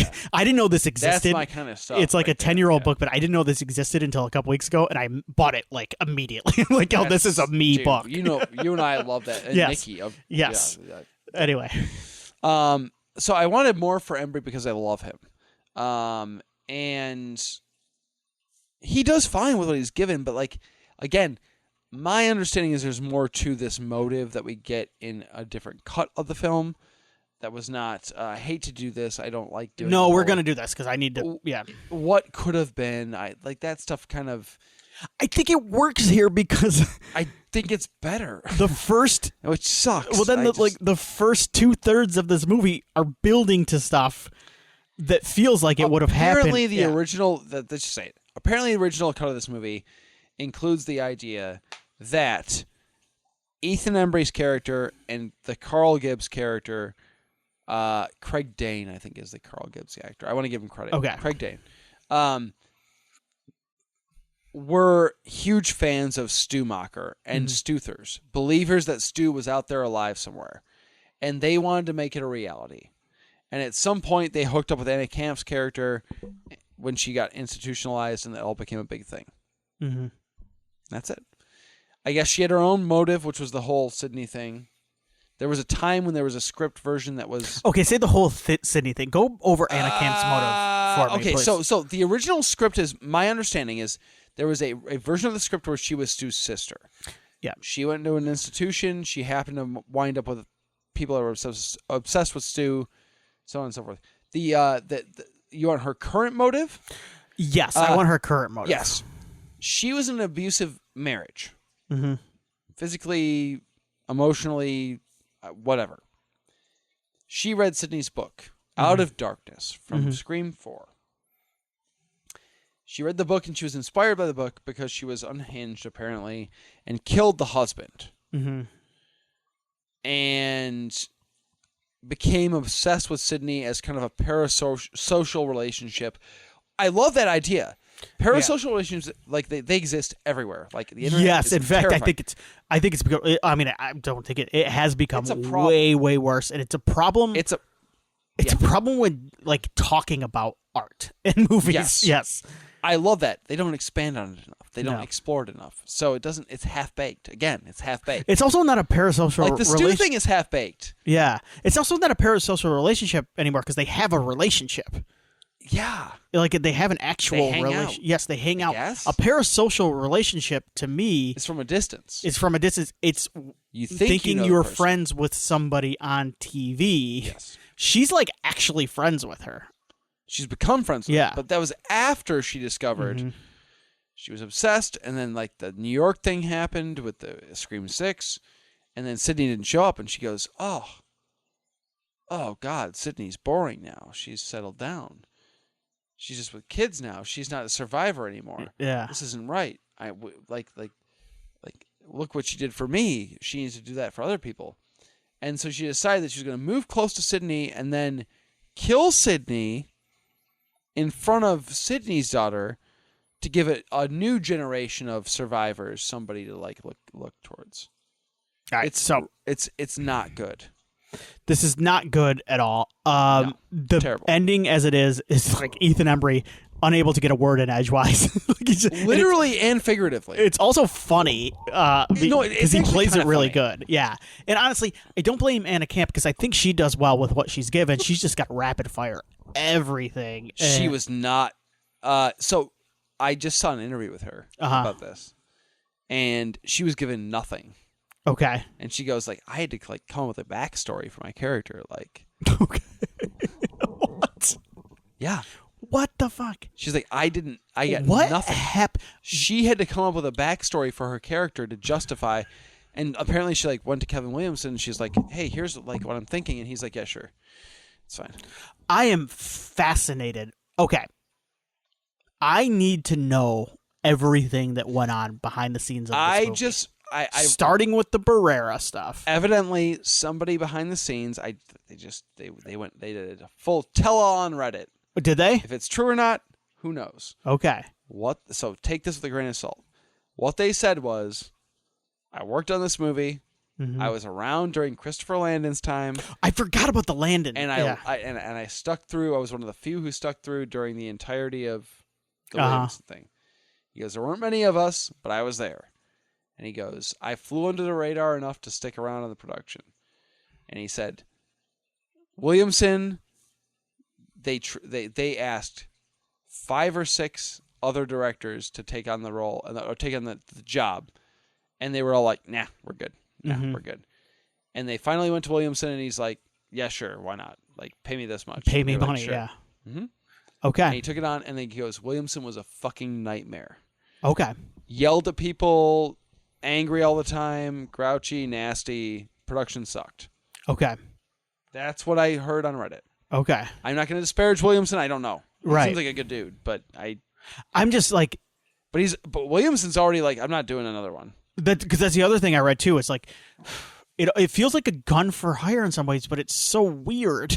didn't know this existed. That's my kind of stuff. It's like a 10-year-old book, but I didn't know this existed until a couple weeks ago, and I bought it like immediately. Like, oh, this is a me book. You and I love that. And yes. Nikki. Yes. Yeah. Anyway. So I wanted more for Embry because I love him. And he does fine with what he's given, but like, again, my understanding is there's more to this motive that we get in a different cut of the film. That was not, I hate to do this. I don't like doing it. No, we're going to do this because I need to, What could have been? Like that stuff kind of. I think it works here because. I think it's better. The first. Which sucks. Well, then the first 2/3 of this movie are building to stuff that feels like it would have happened. Apparently the original, let's just say it. Apparently the original cut of this movie includes the idea that Ethan Embry's character and the Carl Gibbs character, Craig Dane, I think is the Carl Gibbs actor. I want to give him credit. Okay. Craig Dane. Were huge fans of Stu Macher and Stuthers, believers that Stu was out there alive somewhere. And they wanted to make it a reality. And at some point, they hooked up with Anna Camp's character when she got institutionalized, and it all became a big thing. Mm-hmm. That's it. I guess she had her own motive, which was the whole Sydney thing. There was a time when there was a script version that was... Okay, say the whole Sydney thing. Go over Anna Camp's motive for me, please. So the original script is... My understanding is there was a version of the script where she was Stu's sister. Yeah. She went into an institution. She happened to wind up with people that were obsessed with Stu, so on and so forth. You want her current motive? Yes, I want her current motive. Yes. She was in an abusive marriage. Mm-hmm. Physically, emotionally, whatever. She read Sydney's book, Out of Darkness, from Scream 4. She read the book and she was inspired by the book because she was unhinged, apparently, and killed the husband. Mm-hmm. And became obsessed with Sydney as kind of a parasocial relationship. I love that idea. Parasocial relationships, like they exist everywhere. Like the internet. Yes, is in fact, terrifying. I think it's because I mean I don't think it has become It's a problem. way worse, and it's a problem. It's a problem when like talking about art in movies. Yes. I love that they don't expand on it enough. They don't explore it enough. So it doesn't. It's half baked. Again, it's half baked. It's also not a parasocial. Like the Stu thing is half baked. Yeah, it's also not a parasocial relationship anymore because they have a relationship. Yeah, like they have an actual relationship. Yes, they hang out. A parasocial relationship to me is from a distance. It's from a distance. It's thinking you're friends with somebody on TV. Yes, she's like actually friends with her. She's become friends with her. But that was after she discovered she was obsessed, and then like the New York thing happened with the Scream 6, and then Sydney didn't show up, and she goes, oh God, Sydney's boring now. She's settled down. She's just with kids now. She's not a survivor anymore. Yeah, this isn't right. Like look what she did for me. She needs to do that for other people. And so she decided that she was going to move close to Sydney and then kill Sydney in front of Sydney's daughter to give it a new generation of survivors somebody to like look towards. All right, it's not good. This is not good at all. No, the terrible. ending as it is like Ethan Embry unable to get a word in edgewise. Literally and figuratively. It's also funny because he plays it really good. Yeah. And honestly, I don't blame Anna Camp because I think she does well with what she's given. She's just got rapid fire everything. She was not. So I just saw an interview with her about this. And she was given nothing. Okay. And she goes like, I had to like come up with a backstory for my character. Like, okay. What? Yeah. What the fuck? She's like, I got what nothing. She had to come up with a backstory for her character to justify. And apparently she like went to Kevin Williamson and she's like, hey, here's like what I'm thinking. And he's like, yeah, sure. It's fine. I am fascinated. Okay. I need to know everything that went on behind the scenes of this movie. Starting with the Barrera stuff. Evidently, somebody behind the scenes, they did a full tell-all on Reddit. Did they? If it's true or not, who knows? Okay. So take this with a grain of salt. What they said was, I worked on this movie. I was around during Christopher Landon's time. I forgot about the Landon. And I stuck through. I was one of the few who stuck through during the entirety of the Williamson thing. He goes, there weren't many of us, but I was there. And he goes, I flew under the radar enough to stick around on the production. And he said, Williamson, they asked 5 or 6 other directors to take on the role or take on the job. And they were all like, nah, we're good. Nah, we're good. And they finally went to Williamson, and he's like, yeah, sure, why not? Like, pay me this much. Pay me money, like, sure. Yeah. Mm-hmm. Okay. And he took it on, and then he goes, Williamson was a fucking nightmare. Okay. Yelled at people, angry all the time, grouchy, nasty. Production sucked. Okay. That's what I heard on Reddit. Okay. I'm not going to disparage Williamson. I don't know. He seems like a good dude, but I'm just like... But Williamson's already like, I'm not doing another one. Because that's the other thing I read too. It's like it feels like a gun for hire in some ways, but it's so weird.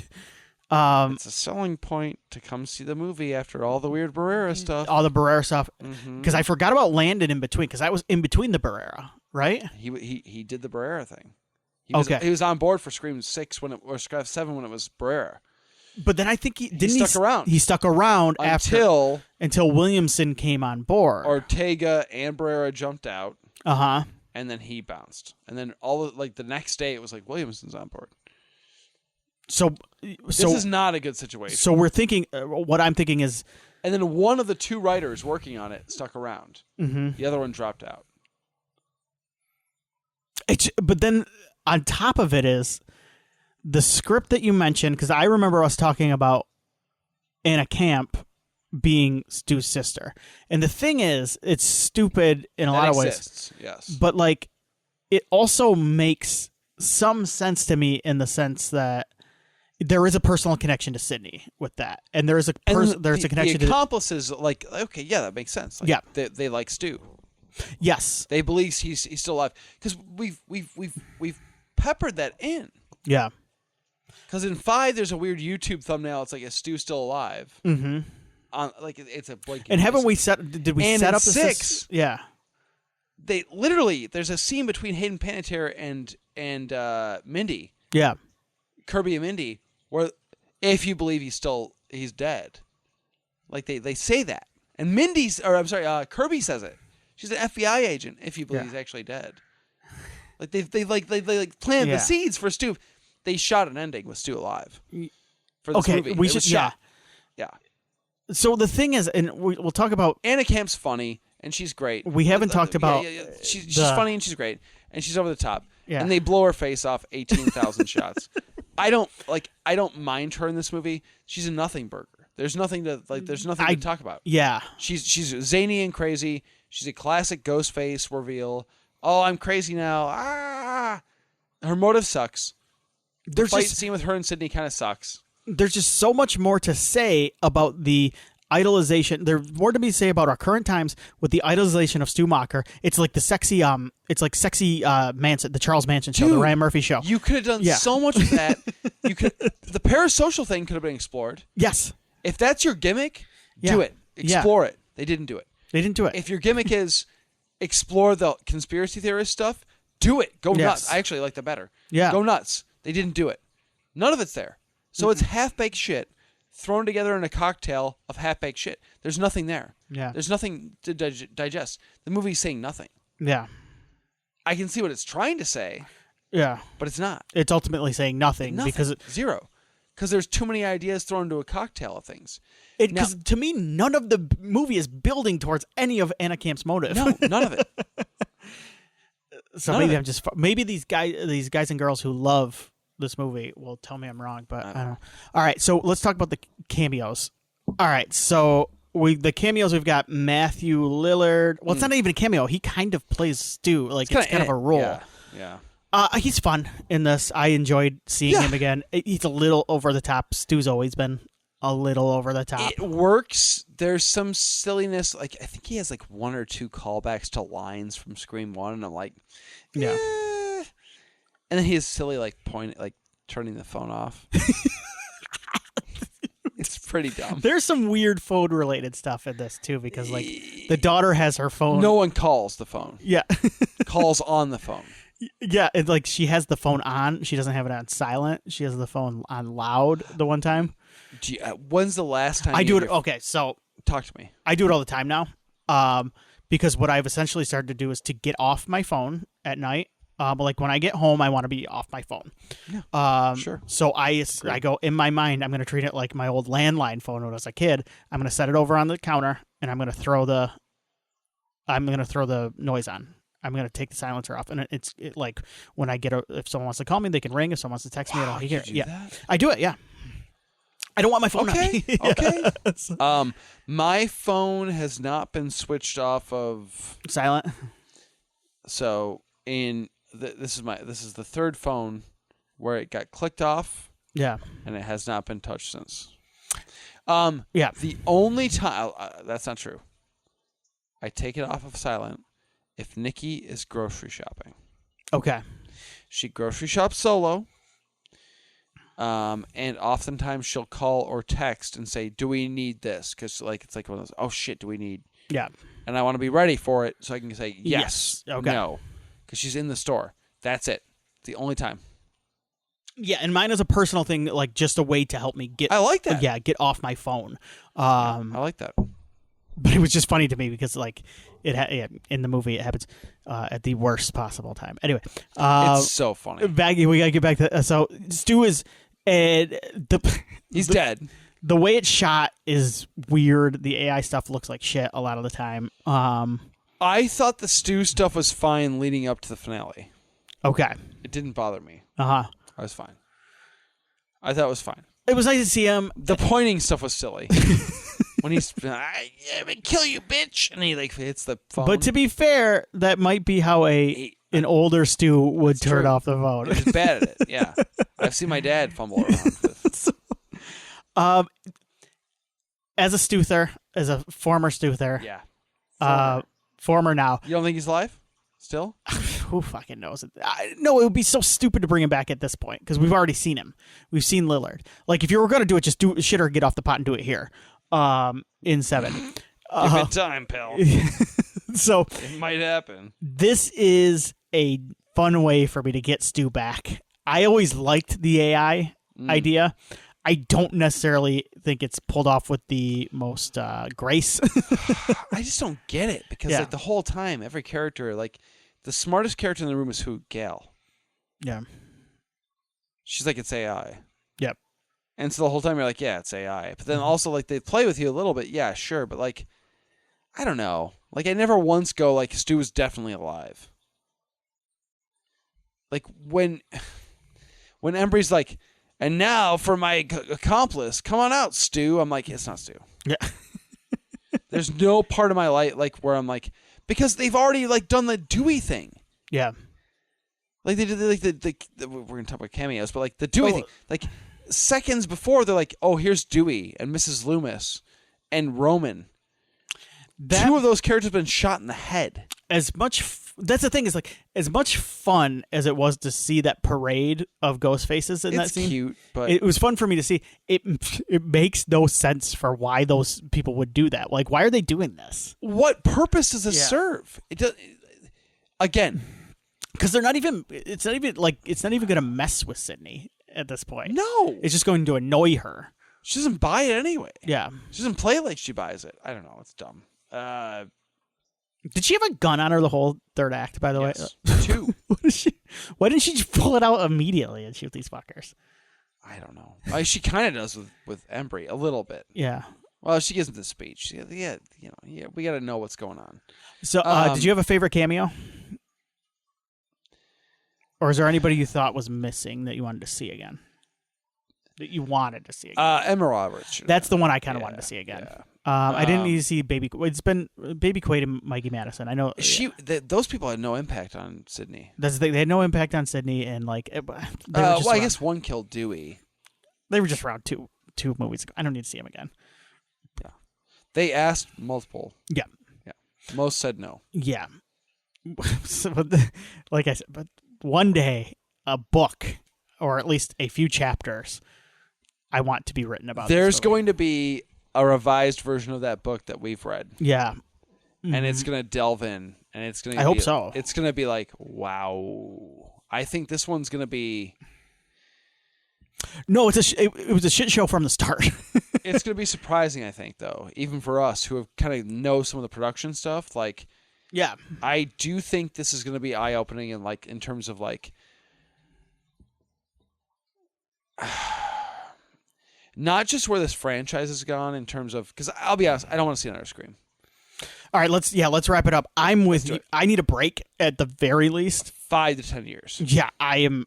It's a selling point to come see the movie after all the weird Barrera stuff. All the Barrera stuff. Because I forgot about Landon in between. Because I was in between the Barrera, right? He did the Barrera thing. He was on board for Scream 6 or Scream 7 when it was Barrera. But then I think he stuck around. He stuck around until Williamson came on board. Ortega and Barrera jumped out. Uh-huh. And then he bounced. And then the next day it was like Williamson's on board. So this is not a good situation. So we're thinking what I'm thinking is, and then one of the 2 writers working on it stuck around. Mm-hmm. The other one dropped out. But then on top of it is the script that you mentioned, because I remember us talking about Anna Camp being Stu's sister. And the thing is, it's stupid in a lot of ways. Yes. But like, it also makes some sense to me in the sense that there is a personal connection to Sydney with that, and there is a connection. The accomplices, like, okay, yeah, that makes sense. Like, yeah, they like Stu. Yes, they believe he's still alive because we've peppered that in. Yeah, because in 5 there's a weird YouTube thumbnail. It's like, is Stu still alive? Mm-hmm. It's a blank. And haven't we did we set up 6? Yeah. They literally, there's a scene between Hayden Panettiere and Mindy. Yeah. Kirby and Mindy, where if you believe he's dead. Like they say that. And Kirby says it. She's an FBI agent if you believe he's actually dead. Like they planted the seeds for Stu. They shot an ending with Stu alive. For this movie. We should Yeah. So the thing is, and we'll talk about Anna Camp's funny and she's great. We haven't talked about She's funny and she's great and she's over the top. Yeah. And they blow her face off 18,000 shots. I don't mind her in this movie. She's a nothing burger. There's nothing to talk about. Yeah. She's zany and crazy. She's a classic ghost face reveal. Oh, I'm crazy now. Ah. Her motive sucks. The fight scene with her and Sydney kind of sucks. There's just so much more to say about the idolization. There's more to be say about our current times with the idolization of Stu Macher. It's like the sexy Manson, the Charles Manson show, the Ryan Murphy show. You could have done so much with that. The parasocial thing could have been explored. Yes. If that's your gimmick, do it. Explore it. They didn't do it. If your gimmick is explore the conspiracy theorist stuff, do it. Go nuts. I actually like that better. Yeah. Go nuts. They didn't do it. None of it's there. So it's half-baked shit thrown together in a cocktail of half-baked shit. There's nothing there. Yeah. There's nothing to digest. The movie's saying nothing. Yeah. I can see what it's trying to say. Yeah. But it's not. It's ultimately saying nothing. Because zero. Because there's too many ideas thrown into a cocktail of things. Because to me, none of the movie is building towards any of Anna Camp's motive. No, none of it. So maybe these guys and girls who love this movie will tell me I'm wrong, but I don't know. All right, so let's talk about the cameos. All right, so the cameos, we've got Matthew Lillard. Well, it's not even a cameo. He kind of plays Stu. Like, it's kind of a role. Yeah. He's fun in this. I enjoyed seeing him again. He's a little over the top. Stu's always been a little over the top. It works. There's some silliness. Like, I think he has like 1 or 2 callbacks to lines from Scream 1, and I'm like, yeah. And then he is silly, like turning the phone off. It's pretty dumb. There's some weird phone related stuff in this too, because like the daughter has her phone. No one calls the phone. Yeah. Calls on the phone. Yeah, it's like she has the phone on. She doesn't have it on silent. She has the phone on loud the one time. When's the last time I do it? Okay, so talk to me. I do it all the time now. Because what I've essentially started to do is to get off my phone at night. Like when I get home, I want to be off my phone. Yeah, sure. So I go in my mind. I'm going to treat it like my old landline phone when I was a kid. I'm going to set it over on the counter, and I'm going to throw the noise on. I'm going to take the silencer off, and it's like when I get if someone wants to call me, they can ring. If someone wants to text me, I don't hear it. Yeah, that? I do it. Yeah. I don't want my phone on me. Okay. My phone has not been switched off of silent. So this is the third phone where it got clicked off. Yeah. And it has not been touched since. Yeah. The only time that's not true. I take it off of silent if Nikki is grocery shopping. Okay. She grocery shops solo. And oftentimes she'll call or text and say, "Do we need this?" Because it's like one of those, "Oh shit, do we need?" Yeah. And I want to be ready for it, so I can say yes, okay. no, because she's in the store. That's it. It's the only time. Yeah, and mine is a personal thing, like just a way to help me get. I like that. Yeah, get off my phone. I like that. But it was just funny to me because like in the movie it happens at the worst possible time. Anyway, it's so funny. Baggy, we gotta get back to so Stu is. He's dead. The way it's shot is weird. The AI stuff looks like shit a lot of the time. I thought the Stu stuff was fine leading up to the finale. Okay. It didn't bother me. I was fine. I thought it was fine. It was nice to see him. The pointing stuff was silly. When he's, I'm gonna kill you, bitch, and he like hits the phone. But to be fair, that might be how an older Stu would turn off the phone. He's bad at it. Yeah, I've seen my dad fumble around with. As a Stuther, as a former Stuther, former now. You don't think he's alive? Still? Who fucking knows? No, it would be so stupid to bring him back at this point because we've already seen him. We've seen Lillard. Like if you were going to do it, just do shit or get off the pot and do it here. In 7. Give it time, pal. So it might happen. This is a fun way for me to get Stu back. I always liked the AI idea. I don't necessarily think it's pulled off with the most grace. I just don't get it because like the whole time, every character, like the smartest character in the room is who? Gal. Yeah. She's like, it's AI. Yep. And so the whole time you're like, yeah, it's AI. But then also like they play with you a little bit. Yeah, sure. But like, I don't know. Like I never once go like Stu is definitely alive. Like when Embry's like, and now for my accomplice, come on out, Stu. I'm like, it's not Stu. Yeah. There's no part of my life like where I'm like, because they've already like done the Dewey thing. Yeah. Like they did like the we're gonna talk about cameos, but like the Dewey thing, like seconds before they're like, oh, here's Dewey and Mrs. Loomis and Roman. Two of those characters have been shot in the head. That's the thing is like as much fun as it was to see that parade of ghost faces in that scene. It's cute, but it was fun for me to see. It makes no sense for why those people would do that. Like, why are they doing this? What purpose does it serve? It does. Again, because they're not even. It's not even going to mess with Sydney at this point. No, it's just going to annoy her. She doesn't buy it anyway. Yeah, she doesn't play like she buys it. I don't know. It's dumb. Did she have a gun on her the whole third act, by the way? 2. Why didn't she just pull it out immediately and shoot these fuckers? I don't know. She kind of does with Embry a little bit. Yeah. Well, she gives him the speech. Yeah, we got to know what's going on. So, did you have a favorite cameo? Or is there anybody you thought was missing that you wanted to see again? That you wanted to see again? Emma Roberts. That's the one I kind of wanted to see again. Yeah. I didn't need to see Baby. It's been Baby Quaid and Mikey Madison. I know those people had no impact on Sydney. They had no impact on Sydney, and like, I guess one killed Dewey. They were just around two movies ago. I don't need to see him again. Yeah, they asked multiple. Yeah. Most said no. Yeah. So, like I said, but one day a book, or at least a few chapters, I want to be written about. There's going to be a revised version of that book that we've read. Yeah. And it's going to delve in and it's gonna. I hope so. It's gonna be like, wow. I think this one's gonna be. No, it was a shit show from the start. It's gonna be surprising, I think, though, even for us who have kind of know some of the production stuff. Like, yeah, I do think this is gonna be eye opening, and like in terms of like. Not just where this franchise has gone in terms of, because I'll be honest, I don't want to see another Scream. All right, let's wrap it up. I'm with you. I need a break at the very least. 5 to 10 years. Yeah, I am.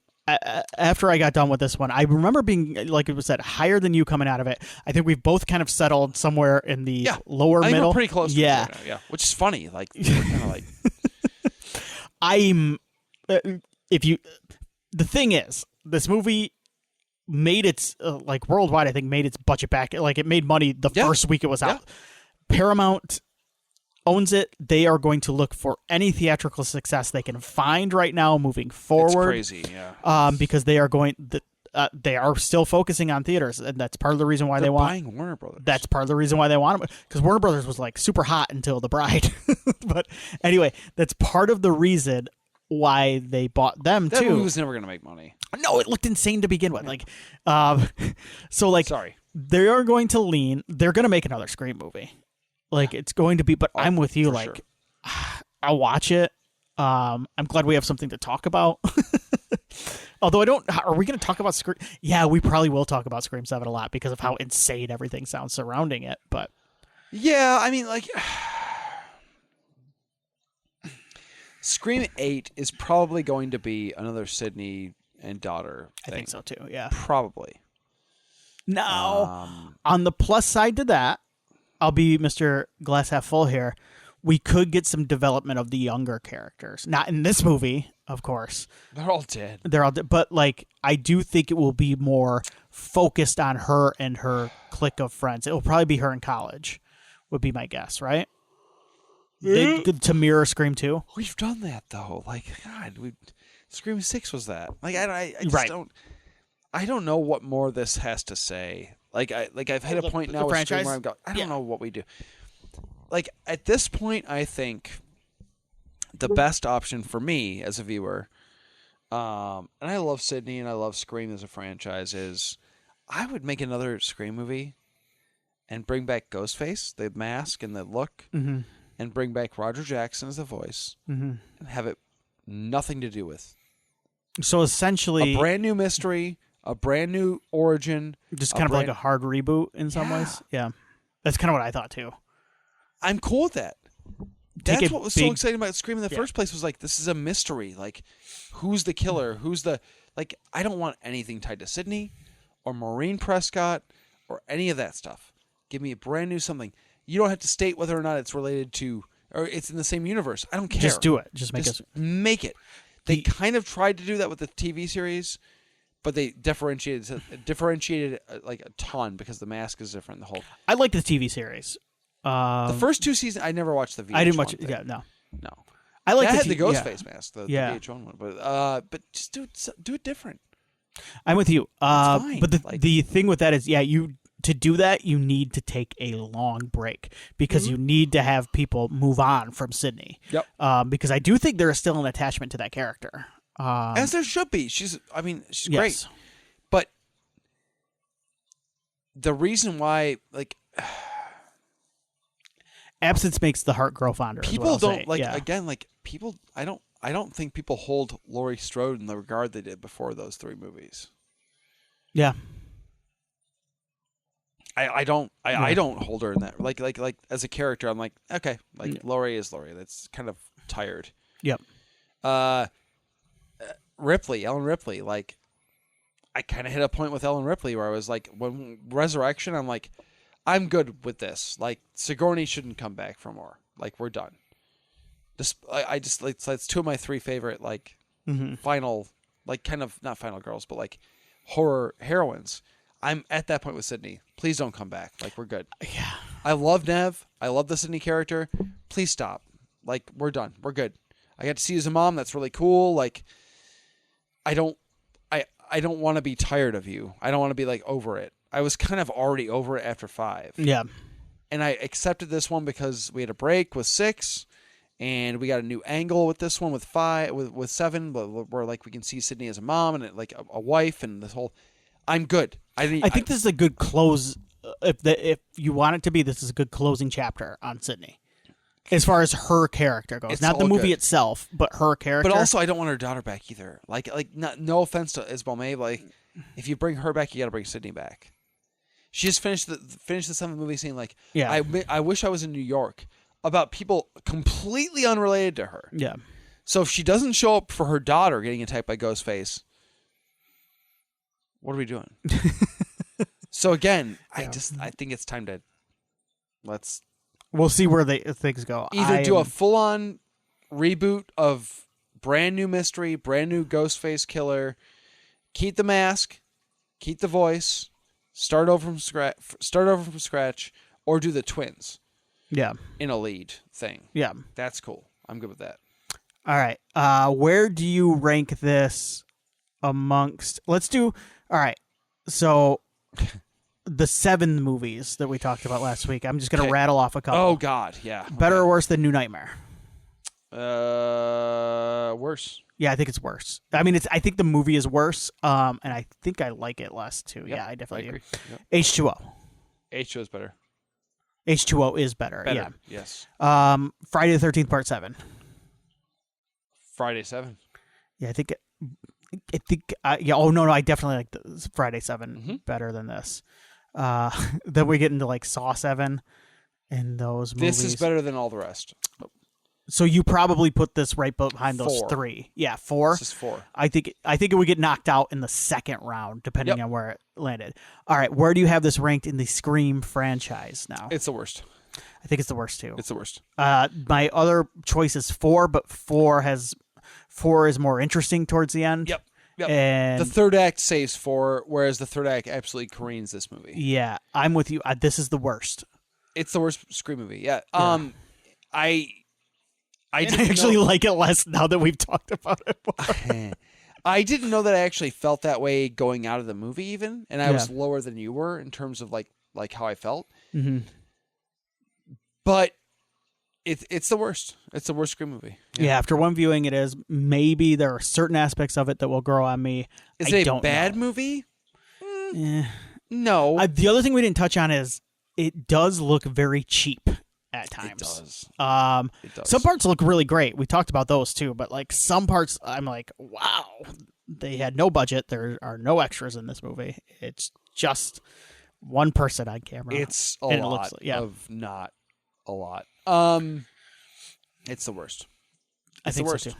After I got done with this one, I remember being, like it was said, higher than you coming out of it. I think we've both kind of settled somewhere in the lower I think middle. we're pretty close. Yeah, to it right now, yeah. Which is funny. Like, kind of like. I'm. The thing is, this movie made its like worldwide. I think made its budget back. Like it made money the first week it was out. Paramount owns it. They are going to look for any theatrical success they can find right now moving forward. It's crazy, yeah. Because they are they are still focusing on theaters, and that's part of the reason why They're they want buying Warner Brothers. That's part of the reason why they want them, because Warner Brothers was like super hot until The Bride. But anyway, that's part of the reason why they bought them that too. movie was never going to make money. No, it looked insane to begin with. Like, so like, sorry, they are going to lean. They're going to make another Scream movie. Like it's going to be, but I'm with you. Like, sure. I'll watch it. I'm glad we have something to talk about. Although I don't. Are we going to talk about Scream? Yeah, we probably will talk about Scream 7 a lot because of how insane everything sounds surrounding it. But yeah, I mean, like. Scream 8 is probably going to be another Sydney and daughter thing. I think so too, yeah. Probably. Now, on the plus side to that, I'll be Mr. Glass Half Full here. We could get some development of the younger characters. Not in this movie, of course. They're all dead. But like, I do think it will be more focused on her and her clique of friends. It will probably be her in college, would be my guess, right? To mirror Scream 2? We've done that though. Like, God, Scream 6 was that. Like, I just don't. I don't know what more this has to say. Like, I've hit a point now with Scream where I'm going, I don't know what we do. Like, at this point, I think the best option for me as a viewer, and I love Sydney and I love Scream as a franchise, is I would make another Scream movie and bring back Ghostface, the mask and the look, and bring back Roger Jackson as the voice, and have it nothing to do with. So essentially, a brand new mystery, a brand new origin, just kind of like a hard reboot in some ways. Yeah, that's kind of what I thought too. I'm cool with that. That's what was so exciting about Scream in the first place, was like, this is a mystery. Like, who's the killer? Who's the... Like, I don't want anything tied to Sydney or Maureen Prescott or any of that stuff. Give me a brand new something. You don't have to state whether or not it's related to... or it's in the same universe. I don't care. Just do it. Just make it. They kind of tried to do that with the TV series, but they differentiated like a ton because the mask is different. The whole... I like the TV series. The first 2 seasons, I never watched the VH1 I didn't watch it. thing. Yeah, no. I like the Ghostface mask, the VH1 one, but just do it different. I'm with you. Fine. But the thing with that is, to do that, you need to take a long break because you need to have people move on from Sydney. Yep. Because I do think there is still an attachment to that character. As there should be. She's yes. great. But the reason why, like... absence makes the heart grow fonder. People don't people. I don't think people hold Laurie Strode in the regard they did before those 3 movies. Yeah. I don't hold her in that like as a character. I'm like, okay, Laurie is Laurie. That's kind of tired. Yep. Ellen Ripley. Like, I kind of hit a point with Ellen Ripley where I was like, when Resurrection, I'm like, I'm good with this. Like, Sigourney shouldn't come back for more. Like, we're done. It's 2 of my 3 favorite, like, final, like, kind of, not final girls, but, like, horror heroines. I'm at that point with Sydney. Please don't come back. Like, we're good. Yeah. I love Nev. I love the Sydney character. Please stop. Like, we're done. We're good. I got to see you as a mom. That's really cool. Like, I don't want to be tired of you. I don't want to be, like, over it. I was kind of already over it after 5. Yeah. And I accepted this one because we had a break with 6, And we got a new angle with this one with 7, where like we can see Sydney as a mom and like a wife and this whole. I'm good. I think this is a good close. If you want it to be, this is a good closing chapter on Sydney, as far as her character goes. Not the movie itself, but her character. But also, I don't want her daughter back either. No offense to Isabel May, but like, if you bring her back, you got to bring Sydney back. She just finished the 7th movie saying like, I wish I was in New York, about people completely unrelated to her. Yeah. So if she doesn't show up for her daughter getting attacked by Ghostface, what are we doing? So again, I think it's time to we'll see where things go. Either do a full-on reboot of brand new mystery, brand new Ghostface killer, keep the mask, keep the voice, start over from scratch, or do the twins. Yeah. In a lead thing. Yeah. That's cool. I'm good with that. All right. Where do you rank this amongst... Let's do... All right. So, the 7 movies that we talked about last week. I'm just going to rattle off a couple. Oh, God. Yeah. Better or worse than New Nightmare? Worse. Yeah, I think it's worse. I mean, I think the movie is worse, and I think I like it less, too. Yep, yeah, I definitely agree. do. Yep. H2O. H2O is better. H2O is better. Yeah. Yes. Friday the 13th, Part 7. Friday 7. Yeah, I think. Yeah. Oh no, I definitely like the Friday 7 better than this. Then we get into like Saw 7 and those movies. This is better than all the rest. So you probably put this right behind those 4. 3. Yeah, 4. This is 4. I think it would get knocked out in the second round, depending on where it landed. All right, where do you have this ranked in the Scream franchise now? It's the worst. I think it's the worst too. It's the worst. My other choice is 4, but 4 is more interesting towards the end. Yep. And the third act saves 4, whereas the third act absolutely careens this movie. Yeah, I'm with you. This is the worst. It's the worst Scream movie. Yeah. I actually like it less now that we've talked about it more. I didn't know that I actually felt that way going out of the movie even, and I was lower than you were in terms of like how I felt. Mm-hmm. But it's the worst. It's the worst Scream movie. Yeah, after one viewing it is. Maybe there are certain aspects of it that will grow on me. Is it a bad movie? No. The other thing we didn't touch on is it does look very cheap at times. It does. Some parts look really great. We talked about those too, but like some parts I'm like, wow, they had no budget. There are no extras in this movie. It's just one person on camera. It's a lot of not a lot. It's the worst. I think the worst. So too.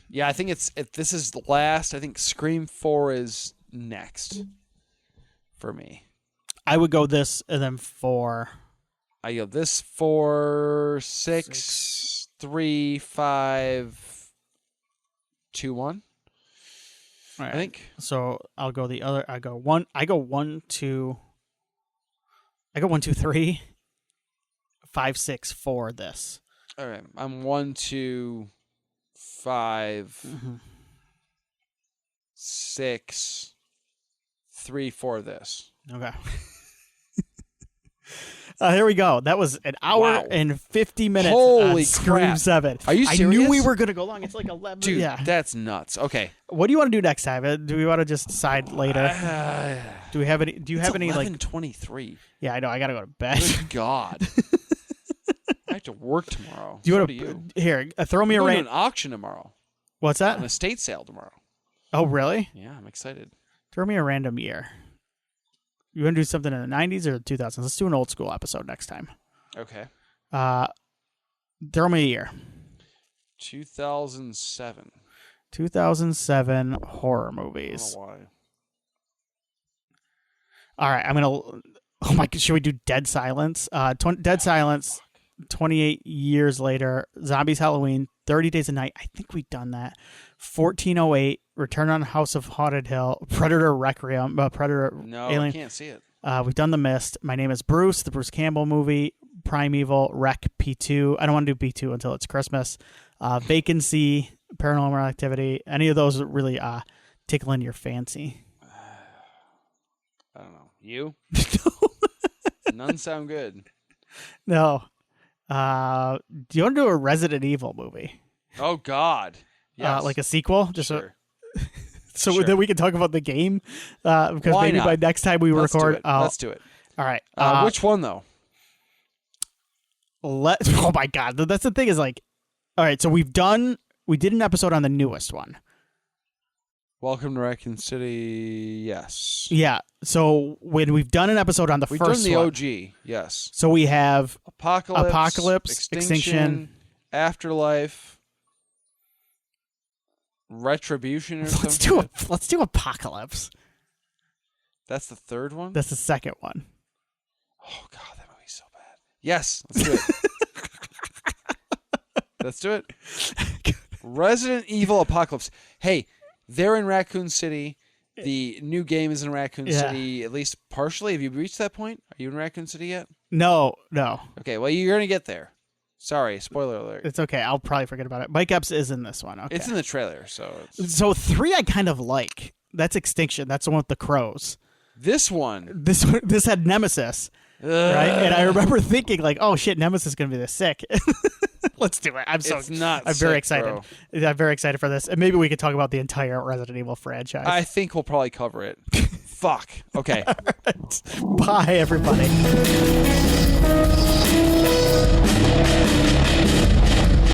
Yeah, I think this is the last. I think Scream 4 is next for me. I would go this and then 4. I go this 4, 6, 3, 5, 2, 1. Right. I think. So I'll go the other. I go 1, 2. I go 1, 2, 3, 5, 6, 4. This. All right. I'm 1, 2, 5, 6, 3, 4. This. Okay. Here we go. That was an hour and 50 minutes. Holy on Scream crap. 7. Are you serious? I knew we were going to go long. It's like 11. Dude, yeah. That's nuts. Okay. What do you want to do next time? Do we want to just decide later? Do we have any? Do you have any like 11:23? Yeah, I know. I got to go to bed. Good God. I have to work tomorrow. Do you want to here? Throw me a an auction tomorrow. What's that? An estate sale tomorrow. Oh, really? Yeah, I'm excited. Throw me a random year. You want to do something in the 90s or the 2000s? Let's do an old school episode next time. Okay. Throw me a year. 2007. 2007 horror movies. I don't know why. All right, I'm gonna. Oh my! Should we do Dead Silence? Dead Silence. 28 years later, Zombies Halloween, 30 Days a Night. I think we've done that. 1408, Return on House of Haunted Hill, Predator Requiem, Predator No, Alien. I can't see it. We've done The Mist. My Name is Bruce, the Bruce Campbell movie, Primeval, Wreck P2. I don't want to do P2 until it's Christmas. Vacancy, Paranormal Activity. Any of those really tickling your fancy? I don't know. You? None sound good. No. Do you want to do a Resident Evil movie? Oh God. Yes. Like a sequel? Just sure. so Sure. then we can talk about the game. Because Why maybe not? by next time we Let's record. do it. Let's do it. All right. Which one though? Oh my God. That's the thing is like, all right. So we did an episode on the newest one. Welcome to Raccoon City. Yes. Yeah. So when we've done an episode on the We've first done the one. OG. Yes. So we have Apocalypse, Extinction, Afterlife, Retribution, or something. Let's do Apocalypse. That's the third one. That's the second one. Oh God, that movie's so bad. Yes, let's do it. Let's do it. Resident Evil Apocalypse. Hey, they're in Raccoon City. The new game is in Raccoon City, at least partially. Have you reached that point? Are you in Raccoon City yet? No. Okay, well, you're going to get there. Sorry, spoiler alert. It's okay. I'll probably forget about it. Mike Epps is in this one. Okay. It's in the trailer, so... So 3 I kind of like. That's Extinction. That's the one with the crows. This one... This had Nemesis, right? And I remember thinking, like, oh, shit, Nemesis is going to be this sick. Let's do it. I'm very excited. Bro. I'm very excited for this. And maybe we could talk about the entire Resident Evil franchise. I think we'll probably cover it. Fuck. Okay. Bye, everybody.